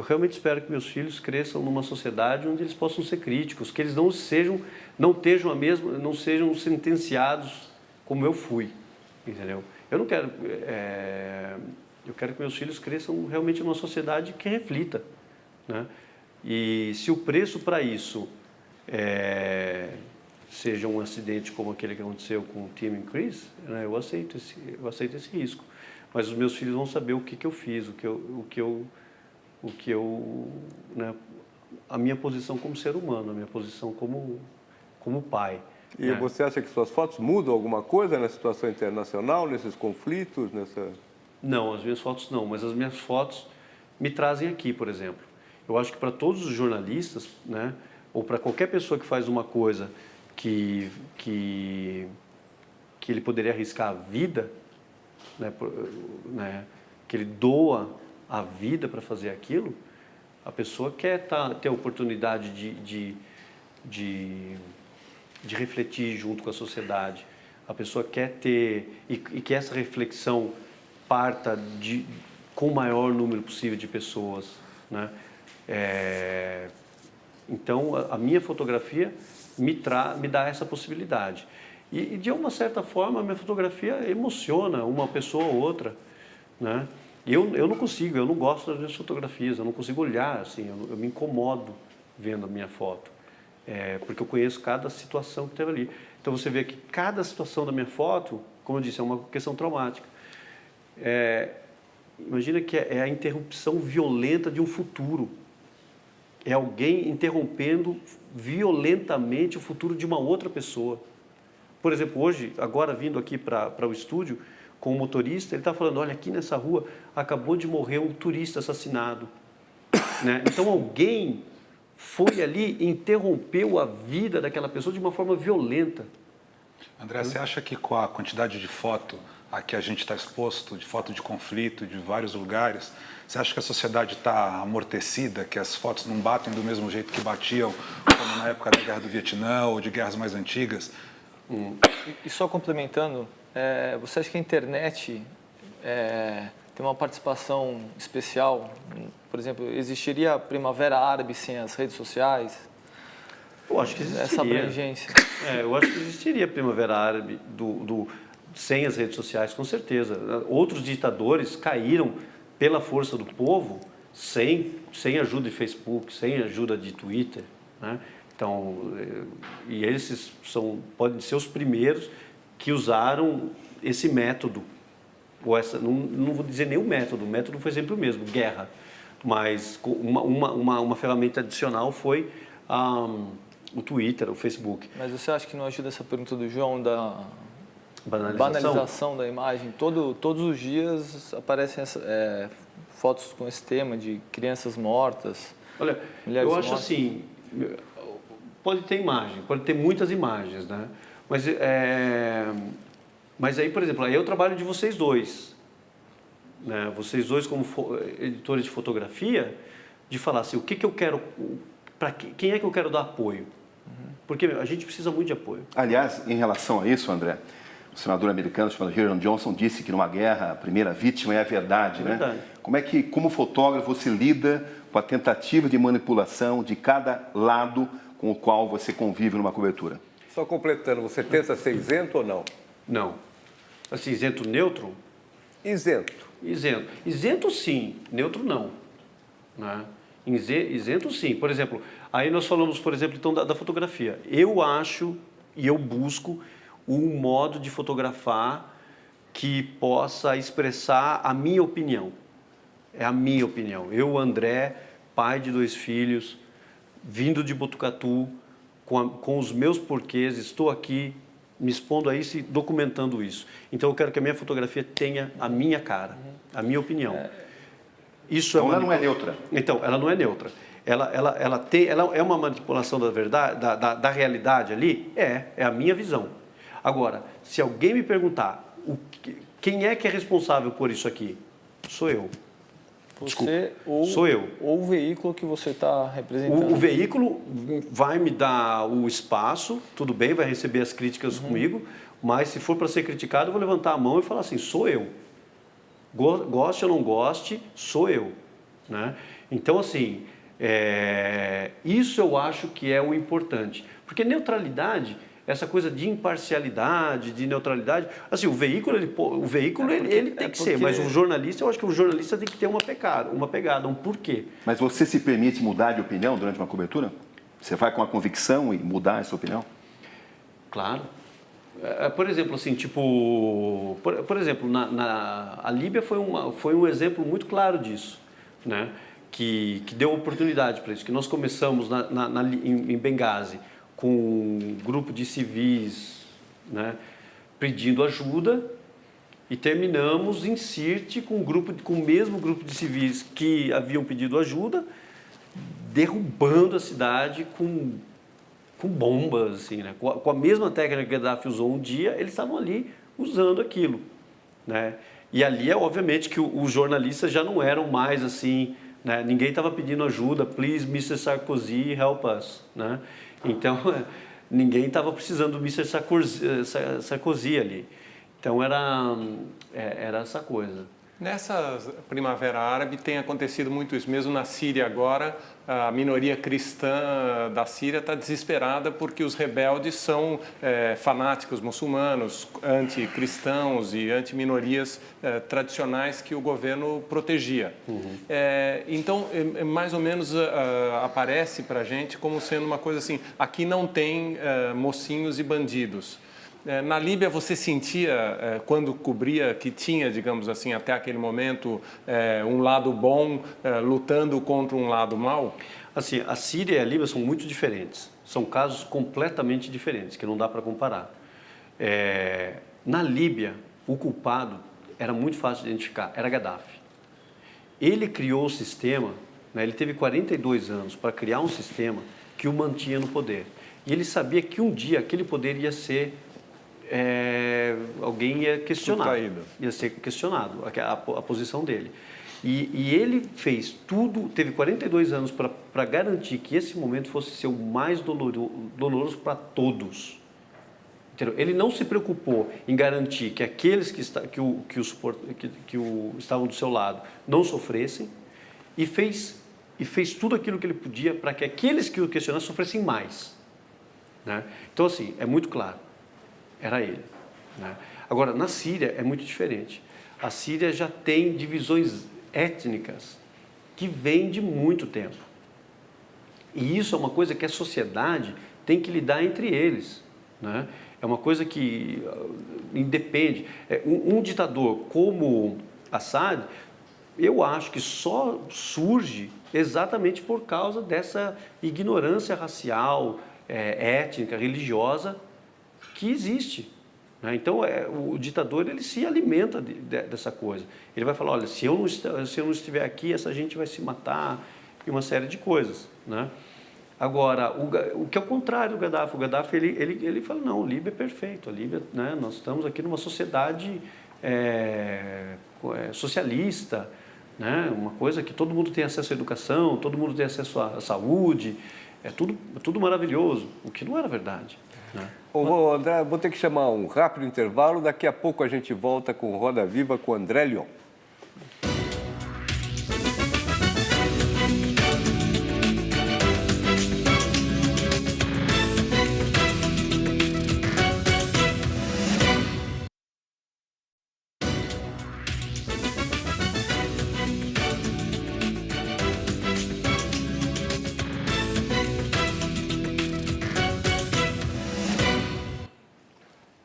Speaker 2: realmente espero que meus filhos cresçam numa sociedade onde eles possam ser críticos, que eles não sejam sentenciados como eu fui, entendeu? Eu não quero... eu quero que meus filhos cresçam realmente numa sociedade que reflita, né? E se o preço para isso seja um acidente como aquele que aconteceu com o Tim e Chris, né, eu aceito esse risco. Mas os meus filhos vão saber o que eu fiz, né, a minha posição como ser humano, a minha posição como pai.
Speaker 1: E você acha que suas fotos mudam alguma coisa na situação internacional, nesses conflitos,
Speaker 2: Não, as minhas fotos não, mas as minhas fotos me trazem aqui, por exemplo. Eu acho que para todos os jornalistas, né, ou para qualquer pessoa que faz uma coisa que ele poderia arriscar a vida, né, que ele doa a vida para fazer aquilo, a pessoa quer ter a oportunidade de refletir junto com a sociedade. A pessoa quer ter, e que essa reflexão parta com o maior número possível de pessoas, né? Então, a minha fotografia me dá essa possibilidade. E, de uma certa forma, a minha fotografia emociona uma pessoa ou outra, né? E eu não consigo, eu não gosto das minhas fotografias, eu não consigo olhar assim, eu me incomodo vendo a minha foto, porque eu conheço cada situação que teve ali. Então, você vê que cada situação da minha foto, como eu disse, é uma questão traumática. Imagina que é a interrupção violenta de um futuro. É alguém interrompendo violentamente o futuro de uma outra pessoa. Por exemplo, hoje, agora vindo aqui para o estúdio, com o motorista, ele está falando, olha, aqui nessa rua acabou de morrer um turista assassinado. Né? Então, alguém foi ali e interrompeu a vida daquela pessoa de uma forma violenta.
Speaker 5: André, você acha que com a quantidade de foto a que a gente está exposto, de foto de conflito, de vários lugares, você acha que a sociedade está amortecida, que as fotos não batem do mesmo jeito que batiam, como na época da Guerra do Vietnã ou de guerras mais antigas?
Speaker 6: E só complementando, você acha que a internet tem uma participação especial? Por exemplo, existiria a Primavera Árabe sem as redes sociais?
Speaker 2: Eu acho que existiria.
Speaker 6: Essa abrangência.
Speaker 2: Eu acho que existiria a Primavera Árabe sem as redes sociais, com certeza. Outros ditadores caíram pela força do povo sem ajuda de Facebook, sem ajuda de Twitter, né? Então, e eles podem ser os primeiros que usaram esse método, ou não vou dizer nenhum método, o método foi sempre o mesmo, guerra, mas uma ferramenta adicional foi o Twitter, o Facebook.
Speaker 6: Mas você acha que não ajuda essa pergunta do João da
Speaker 2: banalização
Speaker 6: da imagem? Todos os dias aparecem fotos com esse tema de crianças mortas.
Speaker 2: Olha, eu acho assim, pode ter imagem, pode ter muitas imagens, né? Mas aí, por exemplo, aí é o trabalho de vocês dois, né? Vocês dois como editores de fotografia, de falar assim, o que eu quero, para quem é que eu quero dar apoio? Porque a gente precisa muito de apoio.
Speaker 4: Aliás, em relação a isso, André, o senador americano chamado Hiram Johnson disse que numa guerra a primeira vítima é a verdade, né?
Speaker 2: Verdade.
Speaker 4: Como é que, como fotógrafo, você lida com a tentativa de manipulação de cada lado com o qual você convive numa cobertura?
Speaker 1: Só completando, você tenta ser isento ou não?
Speaker 2: Não. Assim, isento neutro?
Speaker 1: Isento.
Speaker 2: Isento. Isento sim, neutro não. Né? Isento sim. Por exemplo, aí nós falamos, por exemplo, então, da fotografia. Eu acho e eu busco um modo de fotografar que possa expressar a minha opinião. É a minha opinião. Eu, André, pai de 2 filhos, vindo de Botucatu, com os meus porquês, estou aqui me expondo a isso e documentando isso. Então eu quero que a minha fotografia tenha a minha cara, a minha opinião. Isso
Speaker 4: Então ela não é neutra.
Speaker 2: Então, ela não é neutra. Ela é uma manipulação da verdade, da realidade ali? É a minha visão. Agora, se alguém me perguntar quem é que é responsável por isso aqui, sou eu.
Speaker 6: Você ou,
Speaker 2: sou eu.
Speaker 6: Ou o veículo que você está representando.
Speaker 2: O veículo vai me dar o espaço, tudo bem, vai receber as críticas comigo, mas se for para ser criticado, eu vou levantar a mão e falar assim, sou eu. Goste ou não goste, sou eu. Né? Então, assim, isso eu acho que é o importante. Porque neutralidade, essa coisa de imparcialidade, de neutralidade, assim, o veículo ele tem que ser, mas o jornalista, eu acho que o jornalista tem que ter uma pegada, um porquê.
Speaker 4: Mas você se permite mudar de opinião durante uma cobertura? Você vai com a convicção e mudar essa opinião?
Speaker 2: Claro. Por exemplo, assim, tipo, por exemplo, a Líbia foi um exemplo muito claro disso, né? Que deu oportunidade para isso, que nós começamos em Benghazi com um grupo de civis, né, pedindo ajuda, e terminamos em Sirte com o mesmo grupo de civis que haviam pedido ajuda, derrubando a cidade com bombas, assim, né? Com a mesma técnica que Gaddafi usou um dia, eles estavam ali usando aquilo, né? E ali, obviamente, que os jornalistas já não eram mais assim, né? Ninguém estava pedindo ajuda, please, Mr. Sarkozy, help us, né? Então, ninguém estava precisando do Mr. Sarkozy ali. Então, era essa coisa.
Speaker 3: Nessa primavera árabe tem acontecido muito isso. Mesmo na Síria agora, a minoria cristã da Síria está desesperada porque os rebeldes são fanáticos muçulmanos, anticristãos e anti-minorias tradicionais que o governo protegia. Então, mais ou menos aparece para a gente como sendo uma coisa assim, aqui não tem mocinhos e bandidos. Na Líbia, você sentia, quando cobria, que tinha, digamos assim, até aquele momento, um lado bom lutando contra um lado mau?
Speaker 2: Assim, a Síria e a Líbia são muito diferentes. São casos completamente diferentes, que não dá para comparar. Na Líbia, o culpado era muito fácil de identificar, era Gaddafi. Ele criou o sistema, né, ele teve 42 anos para criar um sistema que o mantinha no poder. E ele sabia que um dia aquele poder ia ser... alguém ia questionar, ia ser questionado a posição dele. E ele fez tudo, teve 42 anos para garantir que esse momento fosse ser o mais doloroso para todos. Entendeu? Ele não se preocupou em garantir que aqueles que estavam do seu lado não sofressem e fez tudo aquilo que ele podia para que aqueles que o questionassem sofressem mais. Né? Então, assim, é muito claro. Era ele. Né? Agora, na Síria é muito diferente. A Síria já tem divisões étnicas que vêm de muito tempo. E isso é uma coisa que a sociedade tem que lidar entre eles. Né? É uma coisa que independe. Um ditador como Assad, eu acho que só surge exatamente por causa dessa ignorância racial, étnica, religiosa, que existe. Né? Então, o ditador ele se alimenta dessa coisa. Ele vai falar, olha, se eu não estiver aqui, essa gente vai se matar, e uma série de coisas. Né? Agora, o que é o contrário do Gaddafi. O Gaddafi, ele fala, não, a Líbia é perfeito. A Líbia, né, nós estamos aqui numa sociedade socialista, né? Uma coisa que todo mundo tem acesso à educação, todo mundo tem acesso à saúde, é tudo maravilhoso, o que não era verdade. Né?
Speaker 1: André, vou ter que chamar um rápido intervalo, daqui a pouco a gente volta com Roda Viva com André Lyon.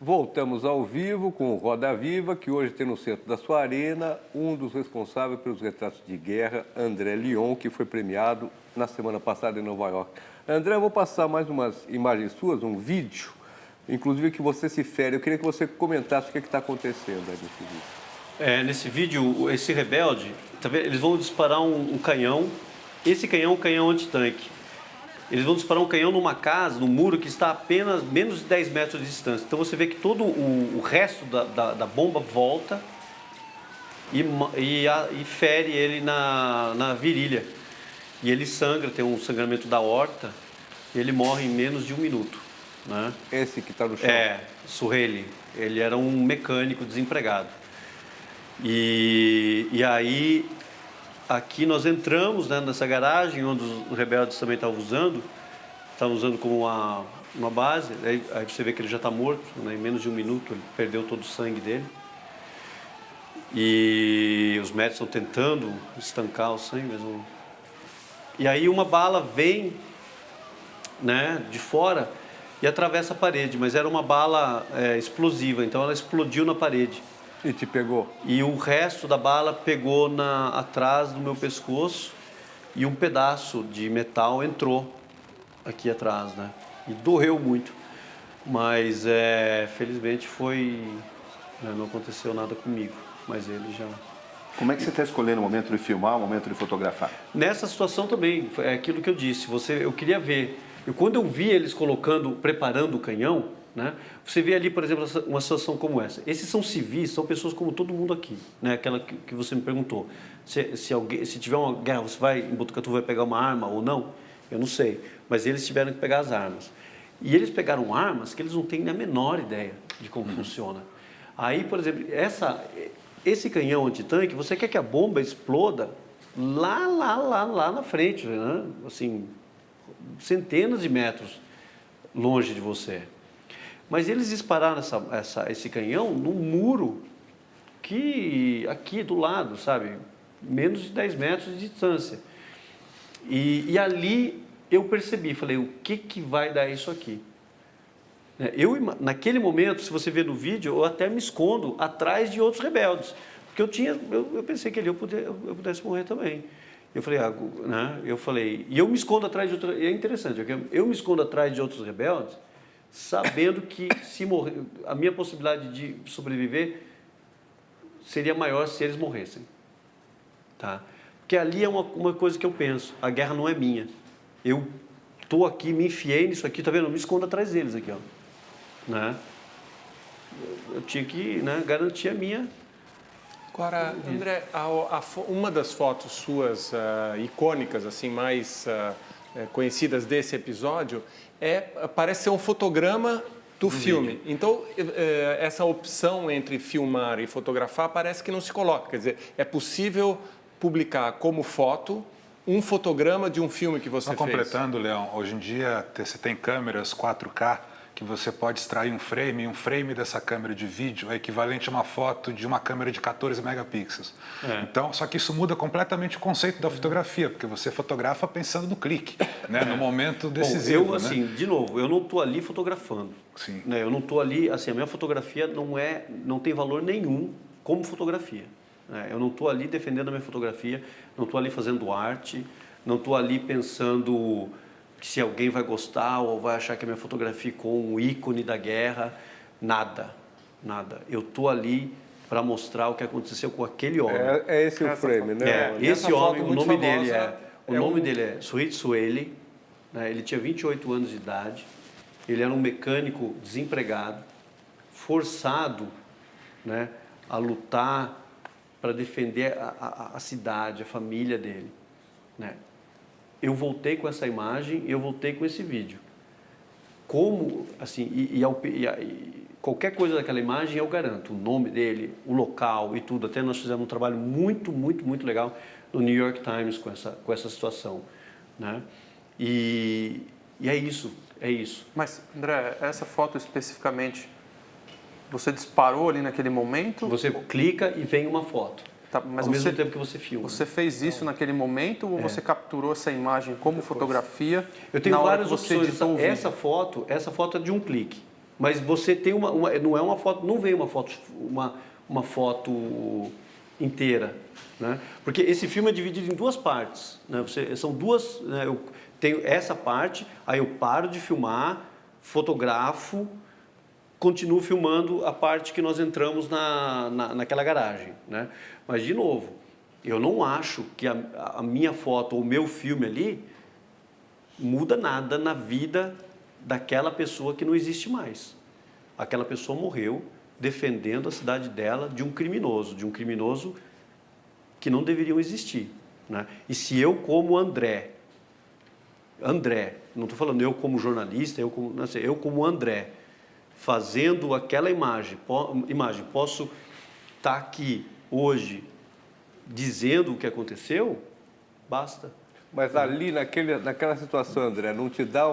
Speaker 1: Voltamos ao vivo com o Roda Viva, que hoje tem no centro da sua arena um dos responsáveis pelos retratos de guerra, André Lyon, que foi premiado na semana passada em Nova York. André, eu vou passar mais umas imagens suas, um vídeo, inclusive que você se fere. Eu queria que você comentasse o que está acontecendo aí nesse vídeo.
Speaker 2: Nesse vídeo, esse rebelde, tá vendo? Eles vão disparar um canhão. Esse canhão é um canhão antitanque. Eles vão disparar um canhão numa casa, num muro que está a apenas menos de 10 metros de distância. Então você vê que todo o resto da bomba volta e fere ele na virilha. E ele sangra, tem um sangramento da aorta, e ele morre em menos de 1 minuto. Né?
Speaker 1: Esse que está no chão?
Speaker 2: Suhaili. Ele era um mecânico desempregado. E aí, aqui nós entramos, né, nessa garagem, onde os rebeldes também estavam usando como uma base. Aí você vê que ele já está morto, né, em menos de 1 minuto, ele perdeu todo o sangue dele. E os médicos estão tentando estancar o sangue, mas não... E aí uma bala vem, né, de fora e atravessa a parede, mas era uma bala explosiva, então ela explodiu na parede.
Speaker 1: E te pegou?
Speaker 2: E o resto da bala pegou atrás do meu pescoço e um pedaço de metal entrou aqui atrás, né? E doeu muito, mas felizmente não aconteceu nada comigo, mas ele já...
Speaker 4: Como é que você está escolhendo o momento de filmar, o momento de fotografar?
Speaker 2: Nessa situação também, é aquilo que eu disse, eu queria ver. Quando eu vi eles preparando o canhão, né, você vê ali, por exemplo, uma situação como essa. Esses são civis, são pessoas como todo mundo aqui, né, aquela que você me perguntou. Se tiver uma guerra, você em Botucatu vai pegar uma arma ou não? Eu não sei, mas eles tiveram que pegar as armas. E eles pegaram armas que eles não têm a menor ideia de como funciona. Aí, por exemplo, esse canhão antitanque, você quer que a bomba exploda lá na frente, né? Assim, centenas de metros longe de você. Mas eles dispararam esse canhão num muro aqui do lado, sabe? Menos de 10 metros de distância. E ali eu percebi, falei, o que vai dar isso aqui? Naquele momento, se você ver no vídeo, eu até me escondo atrás de outros rebeldes. Porque eu pensei que ali eu pudesse morrer também. Eu falei, e eu me escondo atrás de outros... É interessante, eu me escondo atrás de outros rebeldes, sabendo que se morrer, a minha possibilidade de sobreviver seria maior se eles morressem. Tá? Porque ali é uma coisa que eu penso, a guerra não é minha. Eu estou aqui, me enfiei nisso aqui, tá vendo? Eu me escondo atrás deles aqui, ó. Né? Eu tinha que, né, garantir a minha.
Speaker 3: Agora, André, uma das fotos suas icônicas, assim, mais conhecidas desse episódio, parece ser um fotograma do filme. Então, essa opção entre filmar e fotografar parece que não se coloca. Quer dizer, é possível publicar como foto um fotograma de um filme que você fez.
Speaker 5: Completando, Leão, hoje em dia você tem câmeras 4K que você pode extrair um frame, e um frame dessa câmera de vídeo é equivalente a uma foto de uma câmera de 14 megapixels. Então, só que isso muda completamente o conceito da fotografia, porque você fotografa pensando no clique, né? No momento decisivo.
Speaker 2: Bom, de novo, eu não estou ali fotografando.
Speaker 5: Sim.
Speaker 2: Né? Eu não estou ali, assim, a minha fotografia não tem valor nenhum como fotografia. Né? Eu não estou ali defendendo a minha fotografia, não estou ali fazendo arte, não estou ali pensando se alguém vai gostar ou vai achar que a minha fotografia ficou um ícone da guerra. Nada. Eu estou ali para mostrar o que aconteceu com aquele homem.
Speaker 1: É esse o frame, né?
Speaker 2: Esse homem, o nome dele é Suhit Suhaili, né? Ele tinha 28 anos de idade, ele era um mecânico desempregado, forçado, né, a lutar para defender a cidade, a família dele, né? Eu voltei com essa imagem e eu voltei com esse vídeo. Como, assim, qualquer coisa daquela imagem eu garanto, o nome dele, o local e tudo. Até nós fizemos um trabalho muito legal no New York Times com essa situação, né? E é isso.
Speaker 7: Mas, André, essa foto especificamente, você disparou ali naquele momento?
Speaker 2: Você clica e vem uma foto.
Speaker 7: Tá, mas
Speaker 2: ao mesmo tempo que você filma.
Speaker 7: Você fez isso naquele momento ou você capturou essa imagem como fotografia?
Speaker 2: Eu tenho várias opções. Essa foto é de um clique. Mas você tem não é uma foto, não vem uma foto inteira, né? Porque esse filme é dividido em duas partes, né? São duas, né? Eu tenho essa parte, aí eu paro de filmar, fotografo, continuo filmando a parte que nós entramos naquela garagem, né? Mas, de novo, eu não acho que a minha foto ou o meu filme ali muda nada na vida daquela pessoa que não existe mais. Aquela pessoa morreu defendendo a cidade dela de um criminoso que não deveriam existir, né? E se eu, como André, não estou falando eu como jornalista, eu como André, fazendo aquela imagem, posso estar aqui hoje dizendo o que aconteceu, basta.
Speaker 1: Mas ali, naquela situação, André, não te dá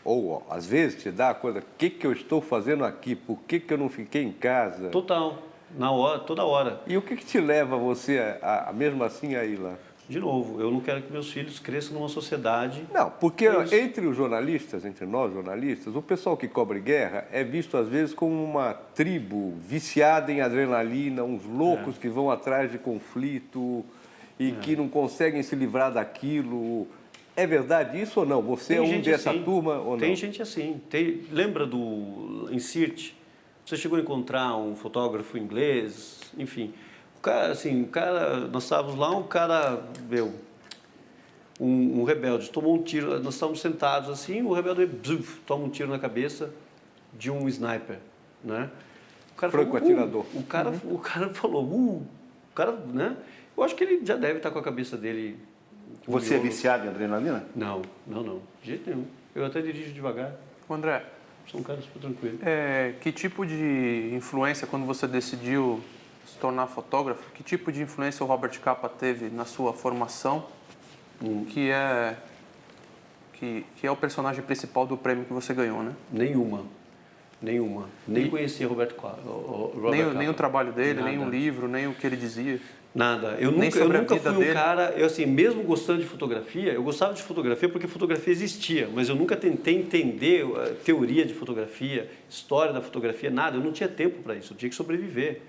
Speaker 1: ou às vezes te dá a coisa, o que eu estou fazendo aqui? Por que eu não fiquei em casa?
Speaker 2: Total, na hora, toda hora.
Speaker 1: E o que te leva você mesmo assim a ir lá?
Speaker 2: De novo, eu não quero que meus filhos cresçam numa sociedade...
Speaker 1: Não, porque entre os jornalistas, entre nós jornalistas, o pessoal que cobre guerra é visto às vezes como uma tribo viciada em adrenalina, uns loucos que vão atrás de conflito e que não conseguem se livrar daquilo. É verdade isso ou não? Você é um dessa turma ou não?
Speaker 2: Tem gente assim. Lembra em Sirte? Você chegou a encontrar um fotógrafo inglês, enfim... nós estávamos lá, um rebelde tomou um tiro, nós estávamos sentados assim, o rebelde toma um tiro na cabeça de um sniper, né? O cara
Speaker 1: Franco atirador.
Speaker 2: O cara falou, né? Eu acho que ele já deve estar com a cabeça dele...
Speaker 4: Você é viciado em adrenalina?
Speaker 2: Não, de jeito nenhum. Eu até dirijo devagar.
Speaker 7: André,
Speaker 2: Sou um cara super tranquilo.
Speaker 7: que tipo de influência, quando você decidiu se tornar fotógrafo, que tipo de influência o Robert Capa teve na sua formação, que é o personagem principal do prêmio que você ganhou, né?
Speaker 2: Nenhuma. Nem conhecia Robert Capa.
Speaker 7: Nem o trabalho dele,
Speaker 2: Nada.
Speaker 7: nem o livro, nem o que ele dizia.
Speaker 2: Nada. Eu
Speaker 7: Nem
Speaker 2: nunca
Speaker 7: sobre a
Speaker 2: fui
Speaker 7: vida
Speaker 2: um
Speaker 7: dele.
Speaker 2: cara... mesmo gostando de fotografia, eu gostava de fotografia porque fotografia existia, mas eu nunca tentei entender a teoria de fotografia, história da fotografia, nada. Eu não tinha tempo para isso, eu tinha que sobreviver,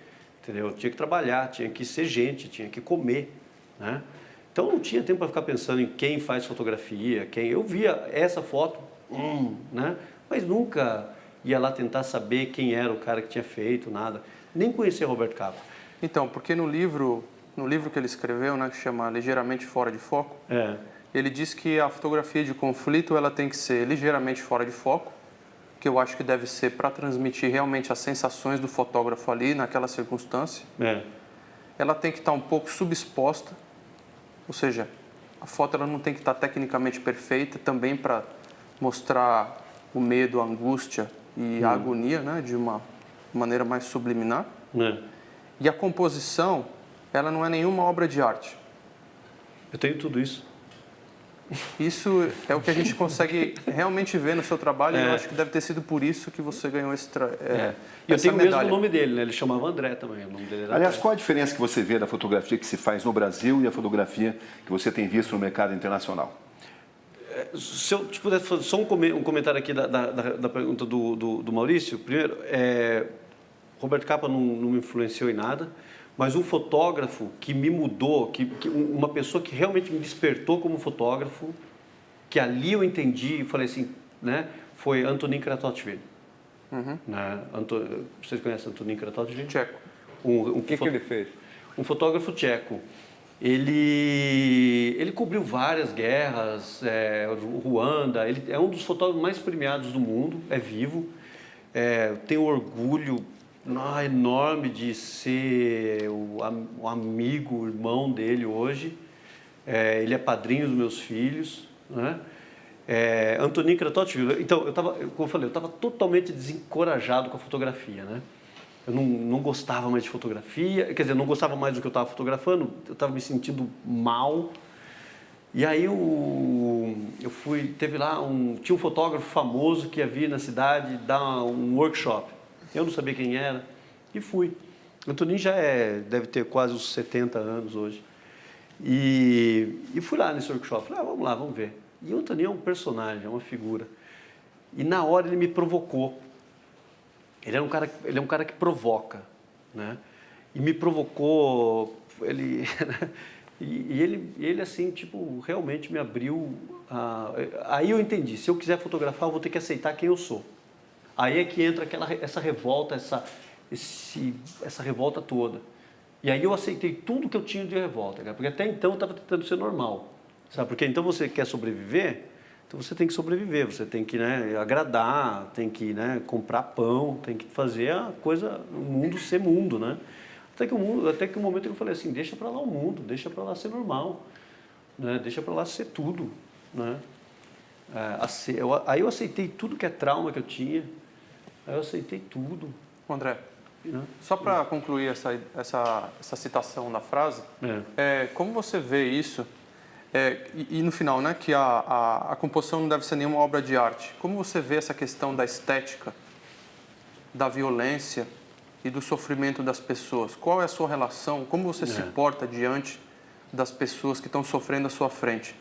Speaker 2: entendeu? Eu tinha que trabalhar, tinha que ser gente, tinha que comer, né? Então, eu não tinha tempo para ficar pensando em quem faz fotografia, Eu via essa foto, né? Mas nunca ia lá tentar saber quem era o cara que tinha feito, nada. Nem conhecia Robert Capa.
Speaker 7: Então, porque no livro que ele escreveu, né, que chama Ligeiramente Fora de Foco, ele diz que a fotografia de conflito ela tem que ser ligeiramente fora de foco, que eu acho que deve ser para transmitir realmente as sensações do fotógrafo ali naquela circunstância. Ela tem que estar um pouco subexposta, ou seja, a foto ela não tem que estar tecnicamente perfeita também para mostrar o medo, a angústia e a agonia, né, de uma maneira mais subliminar. E a composição, ela não é nenhuma obra de arte.
Speaker 2: Eu tenho tudo isso.
Speaker 7: Isso é o que a gente consegue realmente ver no seu trabalho e eu acho que deve ter sido por isso que você ganhou essa
Speaker 2: E eu tenho
Speaker 7: medalha.
Speaker 2: mesmo o nome dele, né? Ele chamava André também. O nome dele era
Speaker 4: Aliás,
Speaker 2: André.
Speaker 4: qual a diferença que você vê da fotografia que se faz no Brasil e a fotografia que você tem visto no mercado internacional?
Speaker 2: Se eu puder fazer só um comentário aqui da pergunta do Maurício. Primeiro, Robert Capa não me influenciou em nada, mas um fotógrafo que me mudou, uma pessoa que realmente me despertou como fotógrafo, que ali eu entendi e falei assim, né, foi Antonín Kratochvil. Né? Vocês conhecem Antonín Kratochvil?
Speaker 7: Tcheco.
Speaker 1: O que ele fez?
Speaker 2: Um fotógrafo tcheco. Ele cobriu várias guerras, Ruanda, ele é um dos fotógrafos mais premiados do mundo, é vivo. Tenho orgulho enorme de ser o amigo, o irmão dele hoje. Ele é padrinho dos meus filhos, né? Antonín Kratochvil. Então, como eu falei, eu estava totalmente desencorajado com a fotografia, né? Eu não gostava mais de fotografia, quer dizer, não gostava mais do que eu estava fotografando, eu estava me sentindo mal. E aí teve lá tinha um fotógrafo famoso que ia vir na cidade dar um workshop. Eu não sabia quem era e fui. O Antonín já deve ter quase uns 70 anos hoje. E fui lá nesse workshop, falei, vamos lá, vamos ver. E o Antonín é um personagem, é uma figura. E na hora ele me provocou. Ele é um cara que provoca, né? E me provocou, ele assim, tipo, realmente me abriu. Aí eu entendi, se eu quiser fotografar, eu vou ter que aceitar quem eu sou. Aí é que entra essa revolta, essa revolta toda. E aí eu aceitei tudo que eu tinha de revolta, cara, porque até então eu estava tentando ser normal, sabe? Porque então você quer sobreviver, então você tem que sobreviver, você tem que, né, agradar, tem que, né, comprar pão, tem que fazer a coisa, o mundo ser mundo, né? Até que o momento que eu falei assim, deixa para lá o mundo, deixa para lá ser normal, né? Deixa para lá ser tudo, né? Aí eu aceitei tudo que é trauma que eu tinha, aí eu aceitei tudo.
Speaker 7: André,
Speaker 2: Né?
Speaker 7: só para concluir essa citação da frase, como você vê isso, e no final, né, que a composição não deve ser nenhuma obra de arte, como você vê essa questão da estética, da violência e do sofrimento das pessoas? Qual é a sua relação? Como você se porta diante das pessoas que estão sofrendo à sua frente?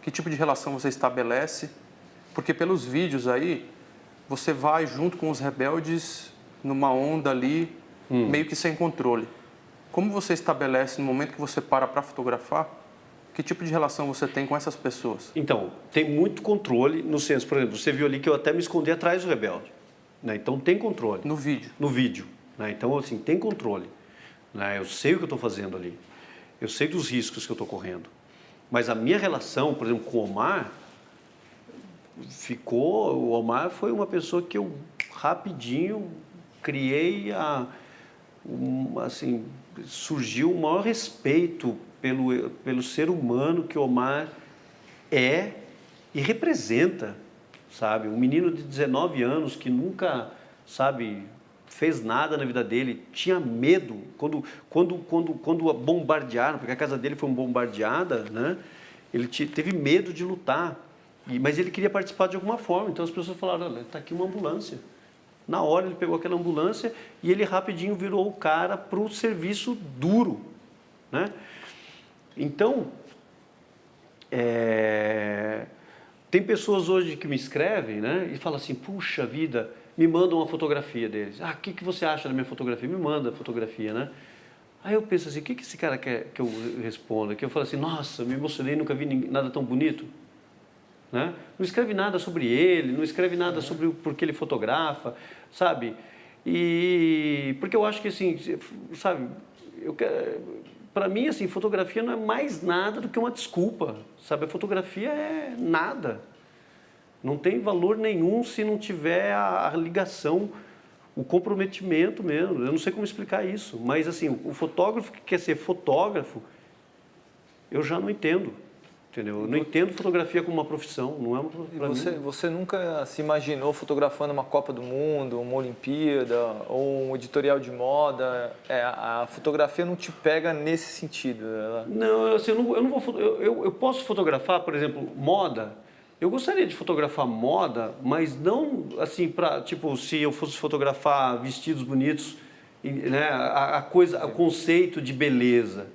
Speaker 7: Que tipo de relação você estabelece? Porque pelos vídeos aí, você vai junto com os rebeldes numa onda ali, meio que sem controle. Como você estabelece no momento que você para fotografar? Que tipo de relação você tem com essas pessoas?
Speaker 2: Então, tem muito controle no senso, por exemplo, você viu ali que eu até me escondi atrás do rebelde, né? Então tem controle.
Speaker 7: No vídeo?
Speaker 2: No vídeo, né? Então, assim, tem controle, né? Eu sei o que eu estou fazendo ali, eu sei dos riscos que eu estou correndo, mas a minha relação, por exemplo, com o Omar, o Omar foi uma pessoa que eu rapidinho criei assim, surgiu o maior respeito pelo ser humano que o Omar é e representa, sabe? Um menino de 19 anos que nunca, sabe, fez nada na vida dele, tinha medo quando bombardearam, porque a casa dele foi bombardeada, né? Ele teve medo de lutar, mas ele queria participar de alguma forma. Então as pessoas falaram, olha, está aqui uma ambulância. Na hora ele pegou aquela ambulância e ele rapidinho virou o cara para o serviço duro, né? Então, tem pessoas hoje que me escrevem, né, e falam assim, puxa vida, me mandam uma fotografia deles. O que você acha da minha fotografia? Me manda a fotografia, né? Aí eu penso assim, o que esse cara quer que eu responda? Que eu falo assim, nossa, me emocionei, nunca vi nada tão bonito. Né? Não escreve nada sobre ele, não escreve nada sobre porque ele fotografa, sabe? E porque eu acho que assim, sabe, para mim assim, fotografia não é mais nada do que uma desculpa, sabe? A fotografia é nada, não tem valor nenhum se não tiver a ligação, o comprometimento mesmo. Eu não sei como explicar isso, mas assim, o fotógrafo que quer ser fotógrafo, eu já não entendo. Entendeu? Eu não entendo fotografia como uma profissão, não é uma profissão.
Speaker 6: Você nunca se imaginou fotografando uma Copa do Mundo, uma Olimpíada ou um editorial de moda? A fotografia não te pega nesse sentido?
Speaker 2: Não, assim, eu não vou. Eu posso fotografar, por exemplo, moda. Eu gostaria de fotografar moda, mas não assim para tipo se eu fosse fotografar vestidos bonitos. Né, o conceito de beleza,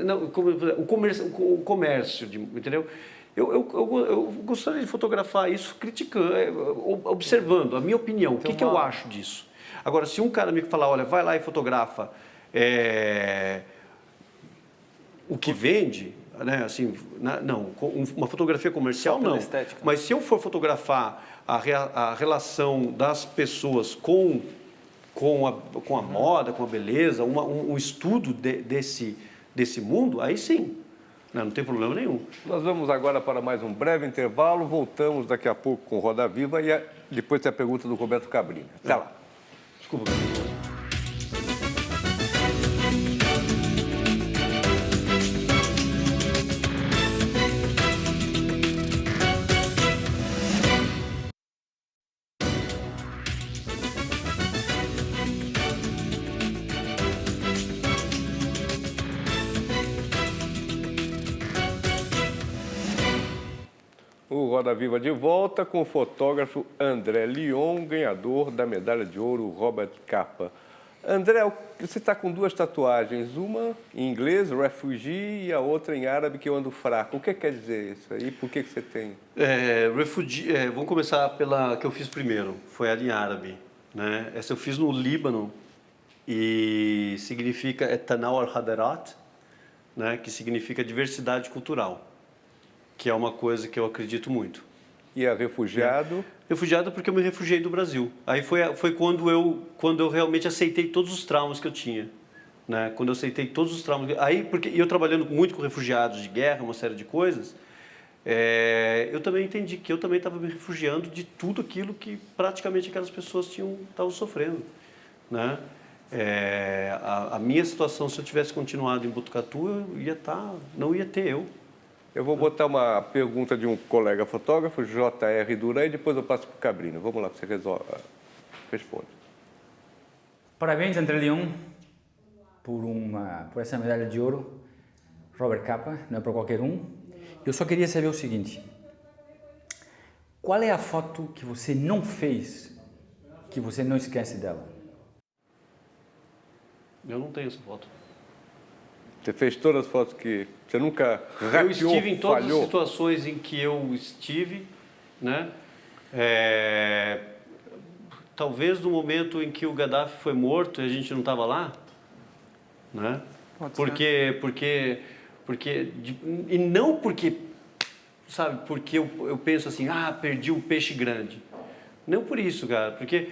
Speaker 2: não, o comércio, entendeu? Eu gostaria de fotografar isso criticando, observando a minha opinião, o que eu acho disso. Agora, se um cara me falar, olha, vai lá e fotografa o que vende, né, assim, não, uma fotografia comercial não,
Speaker 6: estética.
Speaker 2: Mas se eu for fotografar a relação das pessoas com a moda, com a beleza, um estudo desse mundo, aí sim, não tem problema nenhum.
Speaker 1: Nós vamos agora para mais um breve intervalo, voltamos daqui a pouco com Roda Viva e depois tem a pergunta do Roberto Cabrini. Até lá.
Speaker 2: Desculpa.
Speaker 1: O Roda Viva de volta com o fotógrafo André Lyon, ganhador da medalha de ouro Robert Capa. André, você está com duas tatuagens, uma em inglês, refugee, e a outra em árabe, que eu ando fraco. O que quer dizer isso aí? Por que você tem?
Speaker 2: Vamos começar pela que eu fiz primeiro, foi a em árabe. né? Essa eu fiz no Líbano e significa Tanau al-Hadarat, né? Que significa diversidade cultural, que é uma coisa que eu acredito muito.
Speaker 1: E é refugiado?
Speaker 2: Refugiado porque eu me refugiei do Brasil. Aí foi quando eu realmente aceitei todos os traumas que eu tinha, né? Quando eu aceitei todos os traumas. Aí, porque eu trabalhando muito com refugiados de guerra, uma série de coisas, eu também entendi que eu também estava me refugiando de tudo aquilo que praticamente aquelas pessoas estavam sofrendo, né? A minha situação, se eu tivesse continuado em Botucatu, não ia ter eu.
Speaker 1: Eu vou botar uma pergunta de um colega fotógrafo, J.R. Duran, e depois eu passo para o Cabrino. Vamos lá, você responde.
Speaker 8: Parabéns, André Leão, por essa medalha de ouro. Robert Capa, não é para qualquer um. Eu só queria saber o seguinte: qual é a foto que você não fez, que você não esquece dela?
Speaker 2: Eu não tenho essa foto.
Speaker 1: Você fez todas as fotos que você nunca rateou,
Speaker 2: eu estive em todas
Speaker 1: falhou?
Speaker 2: as situações em que eu estive, né? Talvez no momento em que o Gaddafi foi morto e a gente não estava lá, né? E não porque, sabe, porque eu penso assim, perdi um peixe grande. Não por isso, cara, porque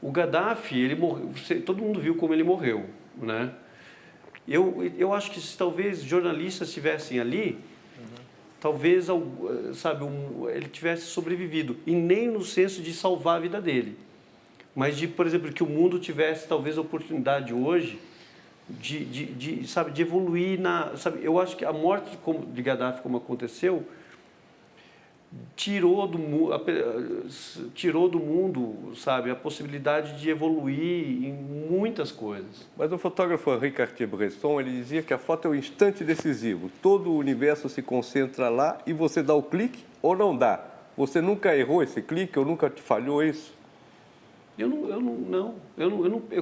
Speaker 2: o Gaddafi, ele morreu, todo mundo viu como ele morreu, né? Eu acho que se talvez jornalistas estivessem ali, talvez, sabe, ele tivesse sobrevivido. E nem no senso de salvar a vida dele. Mas de, por exemplo, que o mundo tivesse talvez a oportunidade hoje sabe, de evoluir sabe, eu acho que a morte de Gaddafi, como aconteceu, tirou do mundo, sabe, a possibilidade de evoluir em muitas coisas.
Speaker 1: Mas o fotógrafo Henri Cartier-Bresson, ele dizia que a foto é o instante decisivo. Todo o universo se concentra lá e você dá o clique ou não dá. Você nunca errou esse clique ou nunca te falhou isso?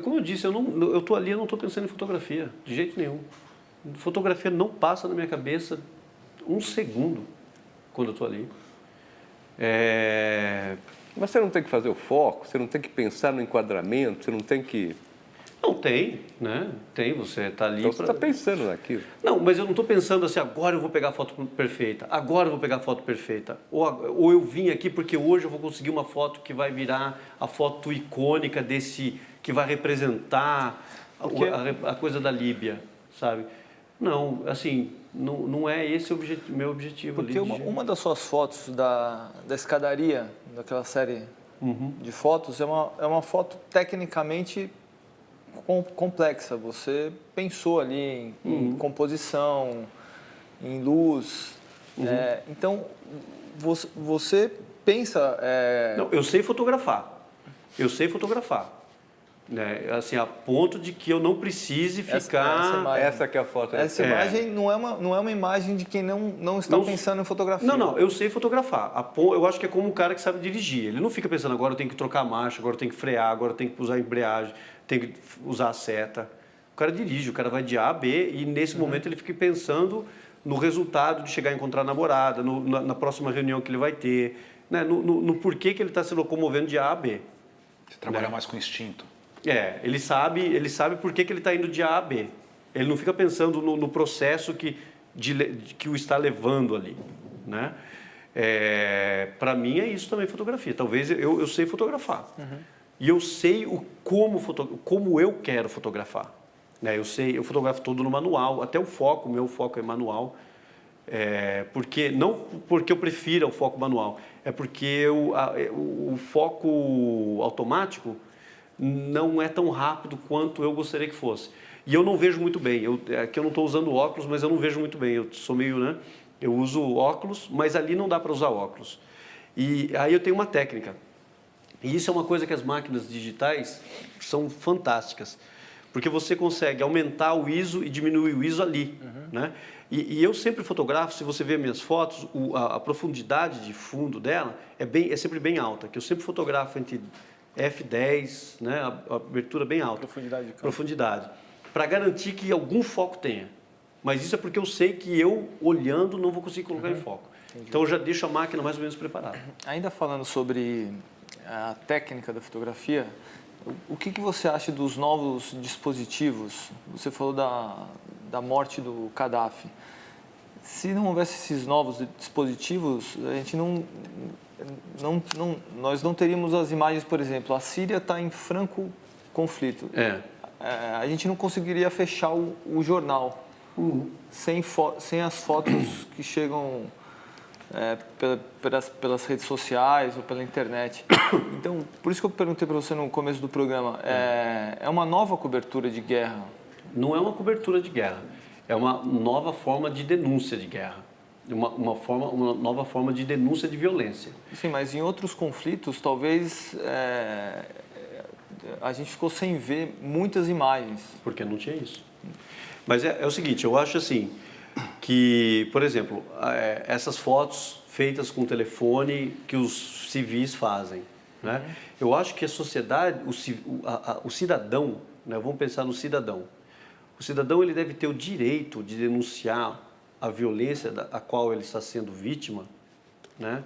Speaker 2: Como eu disse, eu estou ali, eu não estou pensando em fotografia, de jeito nenhum. Fotografia não passa na minha cabeça um segundo quando eu estou ali.
Speaker 1: Mas você não tem que fazer o foco, você não tem que pensar no enquadramento, você não tem que...
Speaker 2: Não tem, né? Tem, você está ali...
Speaker 1: Então você está pensando naquilo.
Speaker 2: Não, mas eu não estou pensando assim, agora eu vou pegar a foto perfeita, agora eu vou pegar a foto perfeita. Ou eu vim aqui porque hoje eu vou conseguir uma foto que vai virar a foto icônica que vai representar a coisa da Líbia, sabe? Não, assim, não é esse o meu objetivo.
Speaker 6: Porque uma das suas fotos da escadaria, daquela série de fotos, é uma foto tecnicamente complexa. Você pensou ali em composição, em luz. Então, você pensa...
Speaker 2: Não, eu sei fotografar. Né? Assim, a ponto de que eu não precise ficar...
Speaker 1: Essa que é a foto.
Speaker 6: Essa imagem não é uma imagem de quem não está pensando em fotografia.
Speaker 2: Não, eu sei fotografar. Eu acho que é como um cara que sabe dirigir. Ele não fica pensando, agora eu tenho que trocar a marcha, agora eu tenho que frear, agora eu tenho que usar a embreagem, tenho que usar a seta. O cara dirige, o cara vai de A a B e nesse momento ele fica pensando no resultado de chegar a encontrar a namorada, na próxima reunião que ele vai ter, né? no porquê que ele está se locomovendo de A a B.
Speaker 5: Você trabalha mais com instinto.
Speaker 2: Ele sabe por que ele está indo de A a B. Ele não fica pensando no processo que o está levando ali, né? Para mim é isso também, fotografia. Talvez eu sei fotografar. E eu sei como eu quero fotografar. Né? Eu fotografo todo no manual, até o meu foco é manual. Não porque eu prefira o foco manual, é porque o foco automático não é tão rápido quanto eu gostaria que fosse. E eu não vejo muito bem. Aqui eu não estou usando óculos, mas eu não vejo muito bem. Eu sou meio, né? Eu uso óculos, mas ali não dá para usar óculos. E aí eu tenho uma técnica. E isso é uma coisa que as máquinas digitais são fantásticas. Porque você consegue aumentar o ISO e diminuir o ISO ali, né? E eu sempre fotografo, se você ver minhas fotos, a profundidade de fundo dela é sempre bem alta. Que eu sempre fotografo entre F10, né, a abertura bem alta. Profundidade. Para garantir que algum foco tenha. Mas isso é porque eu sei que eu, olhando, não vou conseguir colocar em foco. Entendi. Então eu já deixo a máquina mais ou menos preparada.
Speaker 6: Ainda falando sobre a técnica da fotografia, O que você acha dos novos dispositivos? Você falou da morte do Gaddafi. Se não houvesse esses novos dispositivos, a gente nós não teríamos as imagens, por exemplo, a Síria está em franco conflito. A gente não conseguiria fechar o jornal sem as fotos que chegam pelas redes sociais ou pela internet. Então, por isso que eu perguntei para você no começo do programa, é uma nova cobertura de guerra?
Speaker 2: Não é uma cobertura de guerra, é uma nova forma de denúncia de guerra, uma nova forma de denúncia de violência.
Speaker 6: Sim, mas em outros conflitos, talvez a gente ficou sem ver muitas imagens.
Speaker 2: Porque não tinha isso. Mas é o seguinte, eu acho assim, que, por exemplo, essas fotos feitas com telefone que os civis fazem, né? Eu acho que a sociedade, o cidadão, né? Vamos pensar no cidadão. O cidadão ele deve ter o direito de denunciar a violência a qual ele está sendo vítima, né?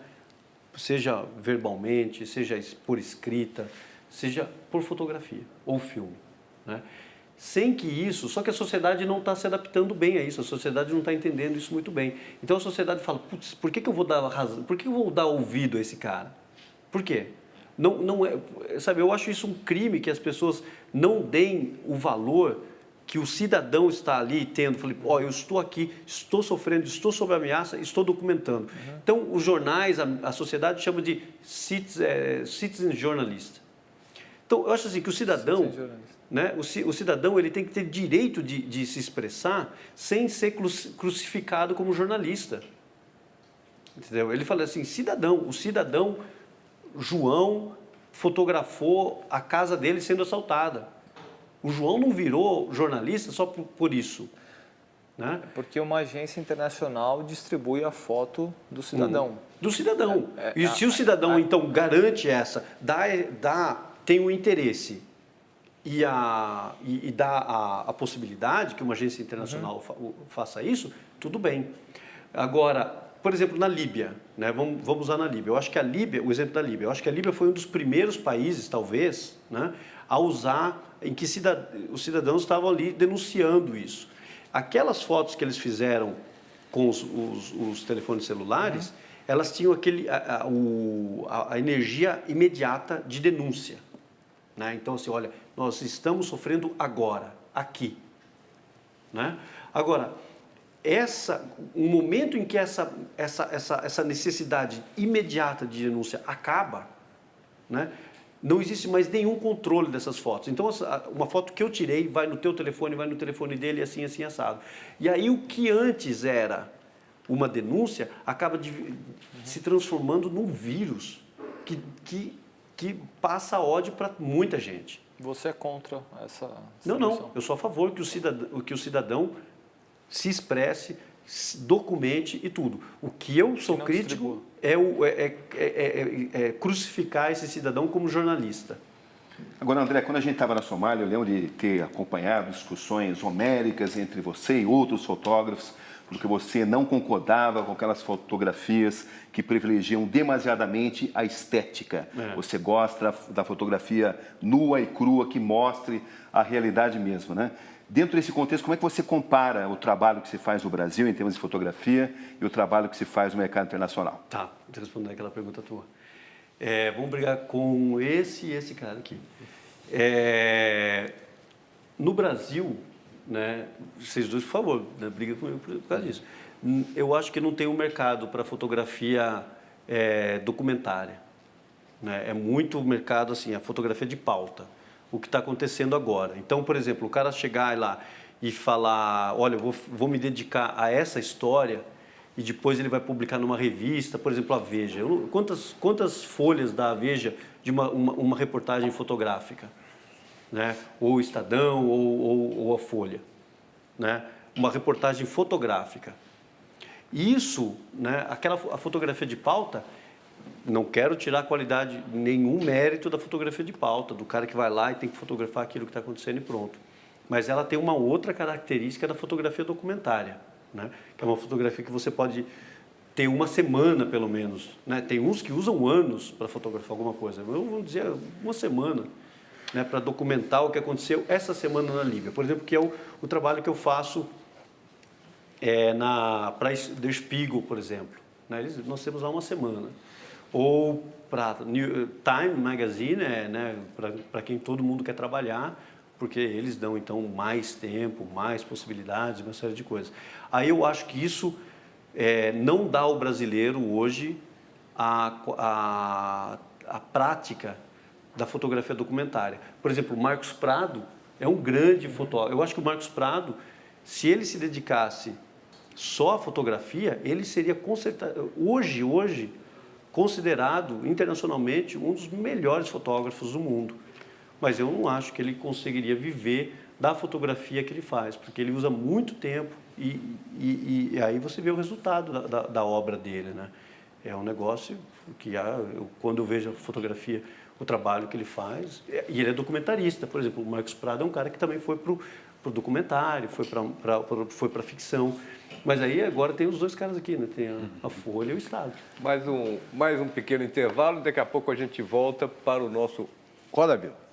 Speaker 2: Seja verbalmente, seja por escrita, seja por fotografia ou filme, né? Sem que isso, só que a sociedade não está se adaptando bem a isso, a sociedade não está entendendo isso muito bem. Então a sociedade fala, putz, por que eu vou dar razão, por que eu vou dar ouvido a esse cara? Por quê? Não sabe, eu acho isso um crime que as pessoas não deem o valor que o cidadão está ali tendo. Falei, eu estou aqui, estou sofrendo, estou sob ameaça, estou documentando. Então os jornais, a sociedade chama de citizen journalist. Então eu acho assim que o cidadão, né, o cidadão ele tem que ter direito de se expressar sem ser crucificado como jornalista. Entendeu? Ele fala assim, o cidadão João fotografou a casa dele sendo assaltada. O João não virou jornalista só por isso, né?
Speaker 6: Porque uma agência internacional distribui a foto do cidadão.
Speaker 2: Do cidadão. E se o cidadão, então, garante tem um interesse e dá a possibilidade que uma agência internacional faça isso, tudo bem. Agora, por exemplo, na Líbia, né? Vamos usar na Líbia. Eu acho que o exemplo da Líbia, eu acho que a Líbia foi um dos primeiros países, talvez, né, a usar, em que os cidadãos estavam ali denunciando isso. Aquelas fotos que eles fizeram com os telefones celulares, elas tinham a energia imediata de denúncia, né? Então, assim, olha, nós estamos sofrendo agora, aqui, né? Agora, um momento em que essa necessidade imediata de denúncia acaba, né, não existe mais nenhum controle dessas fotos. Então, uma foto que eu tirei vai no teu telefone, vai no telefone dele, assim, assim, assado. E aí, o que antes era uma denúncia, acaba se transformando num vírus que passa ódio para muita gente.
Speaker 6: Você é contra essa
Speaker 2: Não. Eu sou a favor que o cidadão se expresse, documente e tudo. O que eu sou crítico é crucificar esse cidadão como jornalista.
Speaker 4: Agora, André, quando a gente estava na Somália, eu lembro de ter acompanhado discussões homéricas entre você e outros fotógrafos, porque você não concordava com aquelas fotografias que privilegiam demasiadamente a estética. Você gosta da fotografia nua e crua, que mostre a realidade mesmo, né? Dentro desse contexto, como é que você compara o trabalho que se faz no Brasil, em termos de fotografia, e o trabalho que se faz no mercado internacional?
Speaker 2: Tá, vou responder aquela pergunta tua. Vamos brigar com esse e esse cara aqui. No Brasil, né, vocês dois, por favor, né, briga comigo por causa disso. Eu acho que não tem um mercado para fotografia documentária, né? É muito mercado, assim, a fotografia de pauta. O que está acontecendo agora. Então, por exemplo, o cara chegar lá e falar, olha, eu vou me dedicar a essa história e depois ele vai publicar numa revista, por exemplo, a Veja. Quantas folhas dá a Veja de uma reportagem fotográfica? Né? Ou o Estadão ou a Folha. Né? Uma reportagem fotográfica. Isso, né, a fotografia de pauta, não quero tirar qualidade, nenhum mérito da fotografia de pauta, do cara que vai lá e tem que fotografar aquilo que está acontecendo e pronto. Mas ela tem uma outra característica da fotografia documentária, né? Que é uma fotografia que você pode ter uma semana, pelo menos. Né? Tem uns que usam anos para fotografar alguma coisa. Eu vou dizer uma semana. né, para documentar o que aconteceu essa semana na Líbia. Por exemplo, que é o trabalho que eu faço para Der Spiegel, por exemplo. Né? Nós temos há uma semana. Ou para Time Magazine, né, para quem todo mundo quer trabalhar, porque eles dão, então, mais tempo, mais possibilidades, uma série de coisas. Aí eu acho que isso não dá ao brasileiro hoje a prática da fotografia documentária. Por exemplo, o Marcos Prado é um grande fotógrafo. Eu acho que o Marcos Prado, se ele se dedicasse só à fotografia, ele seria hoje considerado internacionalmente um dos melhores fotógrafos do mundo. Mas eu não acho que ele conseguiria viver da fotografia que ele faz, porque ele usa muito tempo e aí você vê o resultado da obra dele, né? É um negócio que, quando eu vejo a fotografia, o trabalho que ele faz, e ele é documentarista, por exemplo, o Marcos Prado é um cara que também foi para o documentário, foi para a ficção. Mas aí agora tem os dois caras aqui, né? Tem a Folha e o Estado.
Speaker 1: Mais um pequeno intervalo, daqui a pouco a gente volta para o nosso Roda Viva.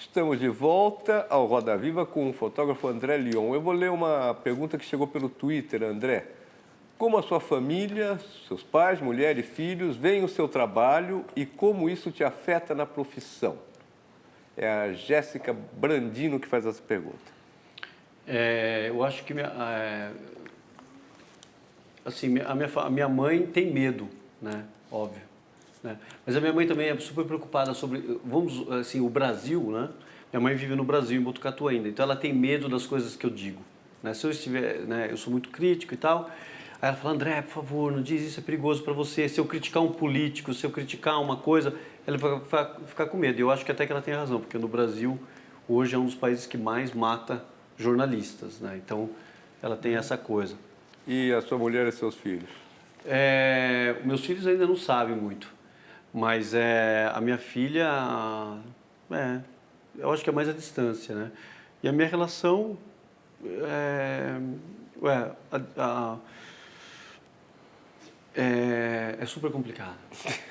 Speaker 1: Estamos de volta ao Roda Viva com o fotógrafo André Lyon. Eu vou ler uma pergunta que chegou pelo Twitter, André. Como a sua família, seus pais, mulher e filhos veem o seu trabalho e como isso te afeta na profissão? É a Jéssica Brandino que faz essa pergunta.
Speaker 2: Eu acho que a minha mãe tem medo, né? Óbvio. Né? Mas a minha mãe também é super preocupada sobre, o Brasil, né? Minha mãe vive no Brasil, em Botucatu ainda, então ela tem medo das coisas que eu digo. Né? Se eu estiver, né, eu sou muito crítico e tal, aí ela fala, André, por favor, não diz isso, é perigoso para você. Se eu criticar um político, se eu criticar uma coisa, ela vai ficar com medo. E eu acho que até que ela tem razão, porque no Brasil, hoje é um dos países que mais mata jornalistas, né? Então, ela tem essa coisa.
Speaker 1: E a sua mulher e seus filhos?
Speaker 2: Meus filhos ainda não sabem muito. Mas a minha filha, eu acho que é mais a distância, né? E a minha relação é super complicada.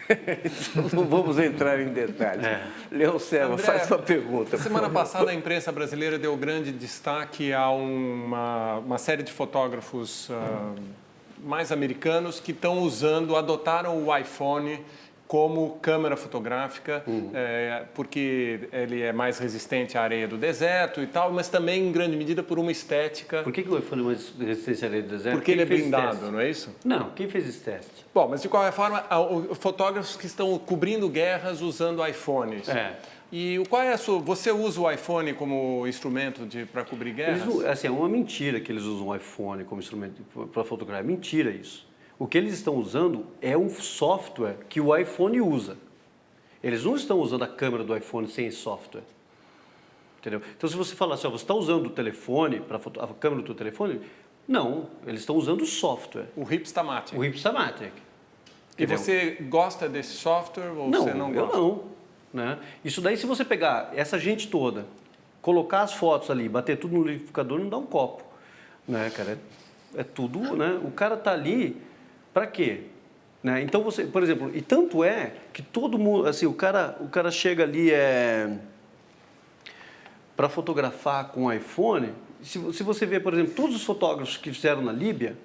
Speaker 1: Então, não vamos entrar em detalhes. Leão Serva,
Speaker 3: André,
Speaker 1: faz sua pergunta.
Speaker 3: Semana passada, a imprensa brasileira deu grande destaque a uma série de fotógrafos mais americanos que adotaram o iPhone como câmera fotográfica, porque ele é mais resistente à areia do deserto e tal, mas também, em grande medida, por uma estética...
Speaker 2: Por que o iPhone é mais resistente à areia do deserto?
Speaker 3: Porque ele é blindado, não é isso?
Speaker 2: Não, quem fez esse teste?
Speaker 3: Bom, mas de qualquer forma, fotógrafos que estão cobrindo guerras usando iPhones. E qual é a sua... Você usa o iPhone como instrumento para cobrir guerras?
Speaker 2: É uma mentira que eles usam o iPhone como instrumento para fotografar. É mentira isso. O que eles estão usando é um software que o iPhone usa. Eles não estão usando a câmera do iPhone sem esse software. Entendeu? Então, se você falar assim, você está usando o telefone, a câmera do teu telefone? Não, eles estão usando o software.
Speaker 3: O Hipstamatic.
Speaker 2: O Hipstamatic.
Speaker 3: E você gosta desse software ou você não gosta?
Speaker 2: Eu não. Né? Isso daí, se você pegar essa gente toda, colocar as fotos ali, bater tudo no liquidificador, não dá um copo. Né, cara? É tudo, né? O cara está ali... Para quê? Né? Então você, por exemplo, e tanto é que todo mundo, assim, o cara chega ali para fotografar com o iPhone. Se você vê, por exemplo, todos os fotógrafos que fizeram na Líbia,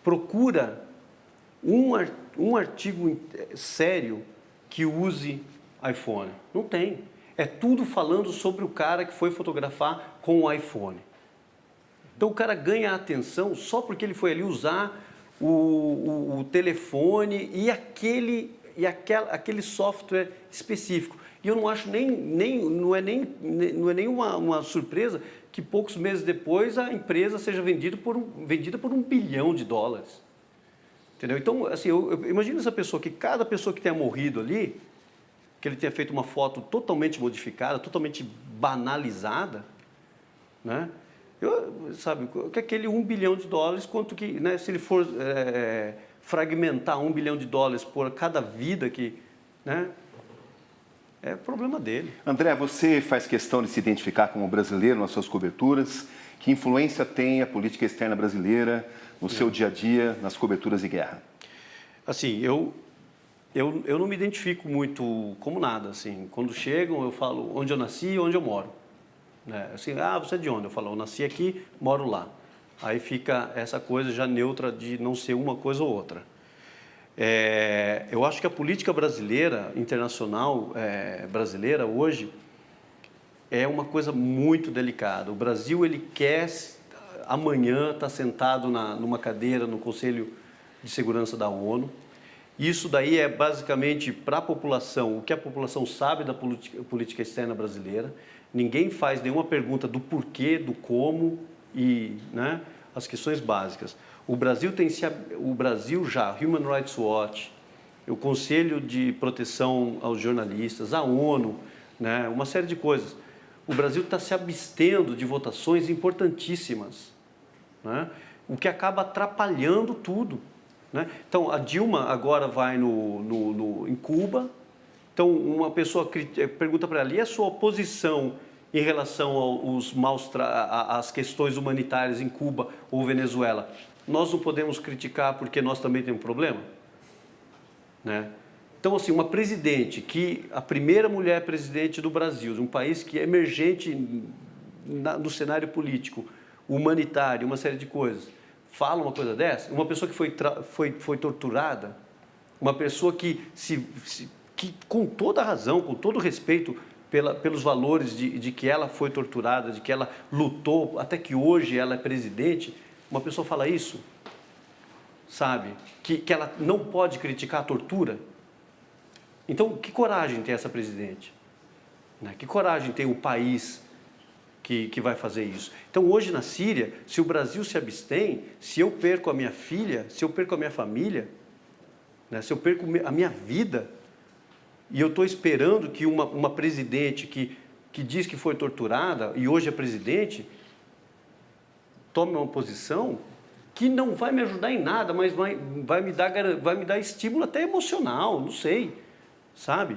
Speaker 2: procura um artigo sério que use iPhone. Não tem. É tudo falando sobre o cara que foi fotografar com o iPhone. Então o cara ganha atenção só porque ele foi ali usar o telefone e aquele software específico. E eu não acho não é nem uma surpresa que poucos meses depois a empresa seja vendida por $1 bilhão. Entendeu? Então, assim, eu imagino essa pessoa, que cada pessoa que tenha morrido ali, que ele tenha feito uma foto totalmente modificada, totalmente banalizada, né? Sabe, que aquele $1 bilhão, quanto que, né, se ele for fragmentar $1 bilhão por cada vida que, né, é problema dele.
Speaker 4: André, você faz questão de se identificar como brasileiro nas suas coberturas. Que influência tem a política externa brasileira no seu dia a dia, nas coberturas de guerra?
Speaker 2: Assim, eu não me identifico muito como nada. Assim, quando chegam, eu falo onde eu nasci e onde eu moro. Né? Assim, você é de onde? Eu falo, eu nasci aqui, moro lá. Aí fica essa coisa já neutra de não ser uma coisa ou outra. Eu acho que a política brasileira, internacional brasileira hoje, é uma coisa muito delicada. O Brasil, ele quer amanhã estar sentado numa cadeira no Conselho de Segurança da ONU. Isso daí é basicamente para a população, o que a população sabe da política externa brasileira. Ninguém faz nenhuma pergunta do porquê, do como e, né, as questões básicas. O Brasil já, Human Rights Watch, o Conselho de Proteção aos Jornalistas, a ONU, né, uma série de coisas. O Brasil está se abstendo de votações importantíssimas, né, o que acaba atrapalhando tudo. Né? Então, a Dilma agora vai em Cuba. Então, uma pessoa pergunta para ela, e a sua posição em relação às questões humanitárias em Cuba ou Venezuela? Nós não podemos criticar porque nós também temos problema? Né? Então, assim, uma presidente a primeira mulher presidente do Brasil, de um país que é emergente no cenário político, humanitário, uma série de coisas, fala uma coisa dessa? Uma pessoa que foi torturada, uma pessoa que com toda a razão, com todo o respeito pelos valores de que ela foi torturada, de que ela lutou, até que hoje ela é presidente, uma pessoa fala isso, sabe? Que ela não pode criticar a tortura. Então, que coragem tem essa presidente? Né? Que coragem tem o país que vai fazer isso? Então, hoje na Síria, se o Brasil se abstém, se eu perco a minha filha, se eu perco a minha família, né? Se eu perco a minha vida, e eu estou esperando que uma presidente que diz que foi torturada e hoje é presidente, tome uma posição que não vai me ajudar em nada, mas vai me dar estímulo até emocional, não sei, sabe?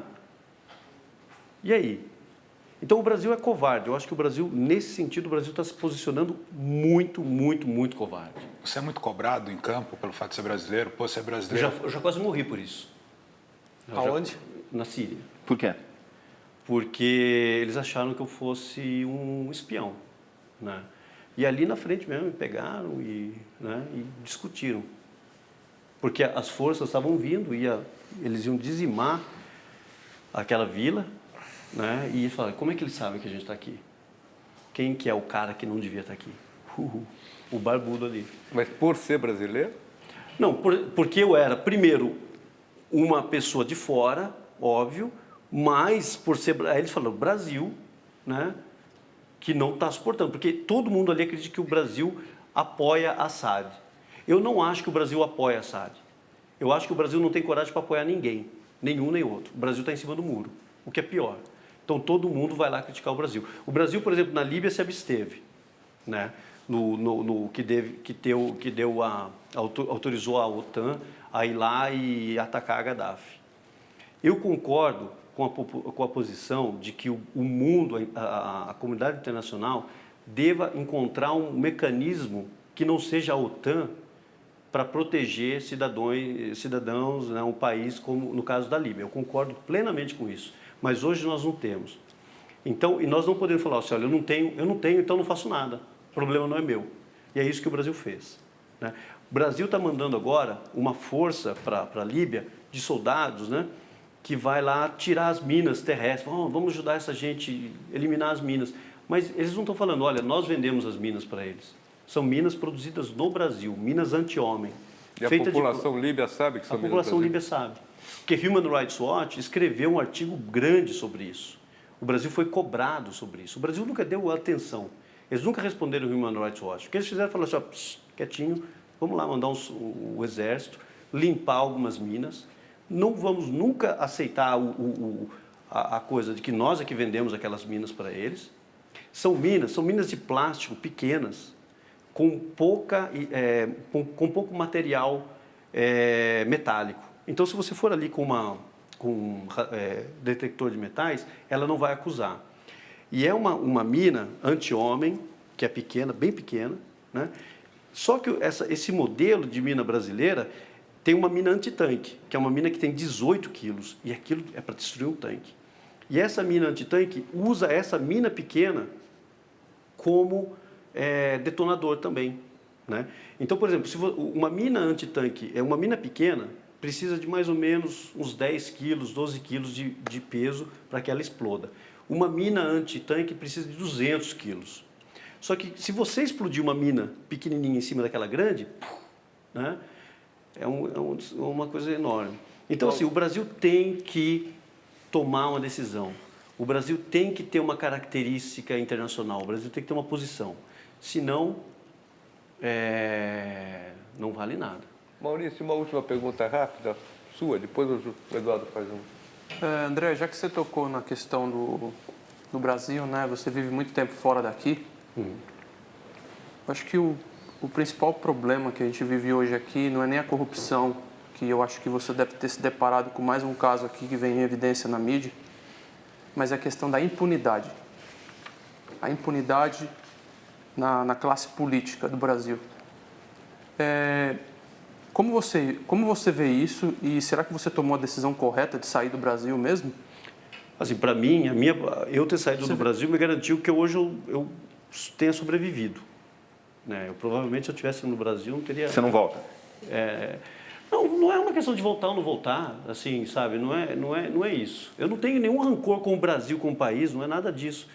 Speaker 2: E aí? Então o Brasil é covarde. Eu acho que o Brasil, nesse sentido, o Brasil está se posicionando muito, muito, muito covarde.
Speaker 5: Você é muito cobrado em campo pelo fato de ser brasileiro? Pô, você é brasileiro?
Speaker 2: Eu já quase morri por isso.
Speaker 3: Aonde?
Speaker 2: Na Síria.
Speaker 4: Por quê?
Speaker 2: Porque eles acharam que eu fosse um espião, né? E ali na frente mesmo me pegaram e discutiram. Porque as forças estavam vindo, eles iam dizimar aquela vila, né? E falaram, como é que eles sabem que a gente está aqui? Quem que é o cara que não devia estar aqui? O barbudo ali.
Speaker 1: Mas por ser brasileiro?
Speaker 2: Não, porque eu era, primeiro, uma pessoa de fora, óbvio, mas por ser... Aí eles falaram, Brasil, né? Que não está suportando, porque todo mundo ali acredita que o Brasil apoia a Assad. Eu não acho que o Brasil apoia a Assad. Eu acho que o Brasil não tem coragem para apoiar ninguém, nenhum nem outro. O Brasil está em cima do muro, o que é pior. Então todo mundo vai lá criticar o Brasil. O Brasil, por exemplo, na Líbia se absteve, né? Autorizou a OTAN a ir lá e atacar a Gaddafi. Eu concordo com a posição de que o mundo, a comunidade internacional, deva encontrar um mecanismo que não seja a OTAN para proteger cidadãos, né, um país como no caso da Líbia. Eu concordo plenamente com isso, mas hoje nós não temos. Então, e nós não podemos falar assim, olha, eu não tenho, então não faço nada. O problema não é meu. E é isso que o Brasil fez, né? O Brasil está mandando agora uma força para a Líbia de soldados, né, que vai lá tirar as minas terrestres. Vamos ajudar essa gente a eliminar as minas. Mas eles não estão falando, olha, nós vendemos as minas para eles. São minas produzidas no Brasil, minas anti-homem.
Speaker 1: E a população líbia sabe que são minas?
Speaker 2: A população líbia sabe. Porque Human Rights Watch escreveu um artigo grande sobre isso. O Brasil foi cobrado sobre isso. O Brasil nunca deu atenção. Eles nunca responderam ao Human Rights Watch. O que eles fizeram foi falar assim, quietinho, vamos lá mandar o exército, limpar algumas minas. Não vamos nunca aceitar a coisa de que nós é que vendemos aquelas minas para eles. são minas de plástico pequenas, com pouco material metálico. Então, se você for ali com um detector de metais, ela não vai acusar. E é uma mina anti-homem, que é pequena, bem pequena, né? Só que esse modelo de mina brasileira tem uma mina antitanque, que é uma mina que tem 18 quilos, e aquilo é para destruir um tanque. E essa mina antitanque usa essa mina pequena como detonador também, né? Então, por exemplo, se uma mina antitanque é uma mina pequena, precisa de mais ou menos uns 10 quilos, 12 quilos de peso para que ela exploda. Uma mina antitanque precisa de 200 quilos. Só que se você explodir uma mina pequenininha em cima daquela grande, né, uma coisa enorme. Então, assim, o Brasil tem que tomar uma decisão. O Brasil tem que ter uma característica internacional. O Brasil tem que ter uma posição. Senão, não vale nada.
Speaker 1: Maurício, uma última pergunta rápida sua, depois o Eduardo faz um.
Speaker 7: André, já que você tocou na questão do Brasil, né? Você vive muito tempo fora daqui. Acho que o principal problema que a gente vive hoje aqui não é nem a corrupção, que eu acho que você deve ter se deparado com mais um caso aqui que vem em evidência na mídia, mas é a questão da impunidade. A impunidade na classe política do Brasil. Como você vê isso e será que você tomou a decisão correta de sair do Brasil mesmo?
Speaker 2: Assim, para mim, eu ter saído do Brasil me garantiu que hoje eu tenha sobrevivido. Né? Provavelmente, se eu estivesse no Brasil, não teria...
Speaker 4: Você não volta?
Speaker 2: Não é uma questão de voltar ou não voltar, assim, sabe? Não é isso. Eu não tenho nenhum rancor com o Brasil, com o país, não é nada disso.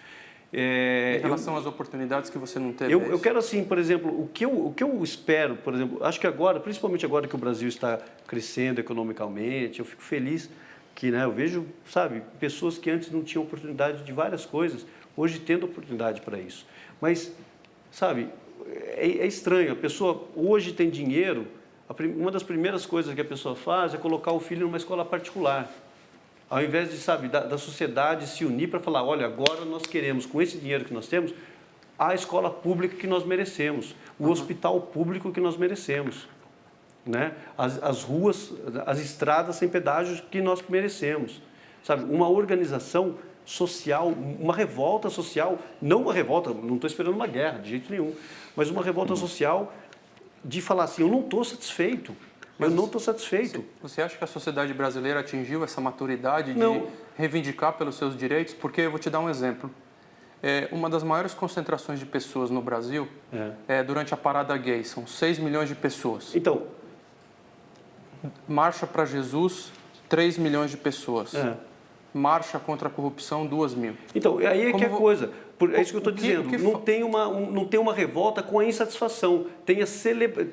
Speaker 7: Em relação às oportunidades que você não teve?
Speaker 2: Eu quero, assim, por exemplo, o que eu espero, por exemplo, acho que agora, principalmente agora que o Brasil está crescendo economicamente, eu fico feliz que, né, eu vejo, sabe, pessoas que antes não tinham oportunidade de várias coisas, hoje tendo oportunidade para isso. Mas, sabe, é estranho, a pessoa hoje tem dinheiro, uma das primeiras coisas que a pessoa faz é colocar o filho numa escola particular. Ao invés de, sabe, da sociedade se unir para falar, olha, agora nós queremos, com esse dinheiro que nós temos, a escola pública que nós merecemos, o hospital público que nós merecemos, né? As ruas, as estradas sem pedágios que nós merecemos. Sabe, uma organização social, uma revolta social, não uma revolta, não estou esperando uma guerra, de jeito nenhum, mas uma revolta social de falar assim, eu não estou satisfeito. Eu não estou satisfeito.
Speaker 7: Você acha que a sociedade brasileira atingiu essa maturidade de reivindicar pelos seus direitos? Porque eu vou te dar um exemplo. Uma das maiores concentrações de pessoas no Brasil é durante a parada gay. São 6 milhões de pessoas.
Speaker 2: Então,
Speaker 7: Marcha para Jesus, 3 milhões de pessoas. Marcha contra a corrupção, 2 mil.
Speaker 2: Então, aí é que é a coisa. É isso que eu estou dizendo. Não tem uma revolta com a insatisfação.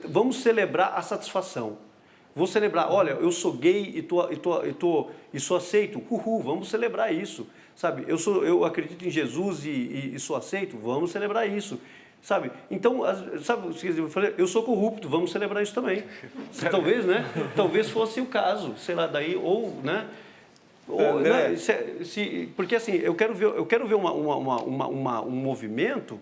Speaker 2: Vamos celebrar a satisfação. Vou celebrar, olha, eu sou gay e sou aceito. Uhul, vamos celebrar isso. Sabe, eu acredito em Jesus e sou aceito. Vamos celebrar isso. Sabe? Então, sabe, eu sou corrupto, vamos celebrar isso também. Talvez, né? Talvez fosse o caso, sei lá, daí, ou, né? Né, porque assim, eu quero ver um movimento,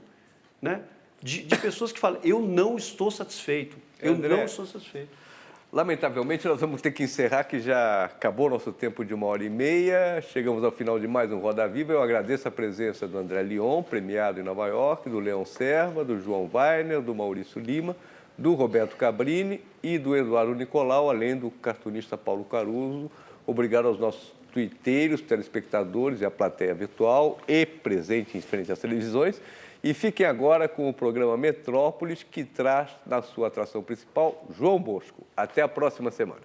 Speaker 2: né, de pessoas que falam, eu não estou satisfeito, não estou satisfeito.
Speaker 1: Lamentavelmente, nós vamos ter que encerrar, que já acabou nosso tempo de 1h30. Chegamos ao final de mais um Roda Viva. Eu agradeço a presença do André Lyon, premiado em Nova York, do Leão Serva, do João Weiner, do Maurício Lima, do Roberto Cabrini e do Eduardo Nicolau, além do cartunista Paulo Caruso. Obrigado aos nossos tuiteiros, telespectadores e a plateia virtual e presente em frente às televisões. E fiquem agora com o programa Metrópolis, que traz na sua atração principal João Bosco. Até a próxima semana.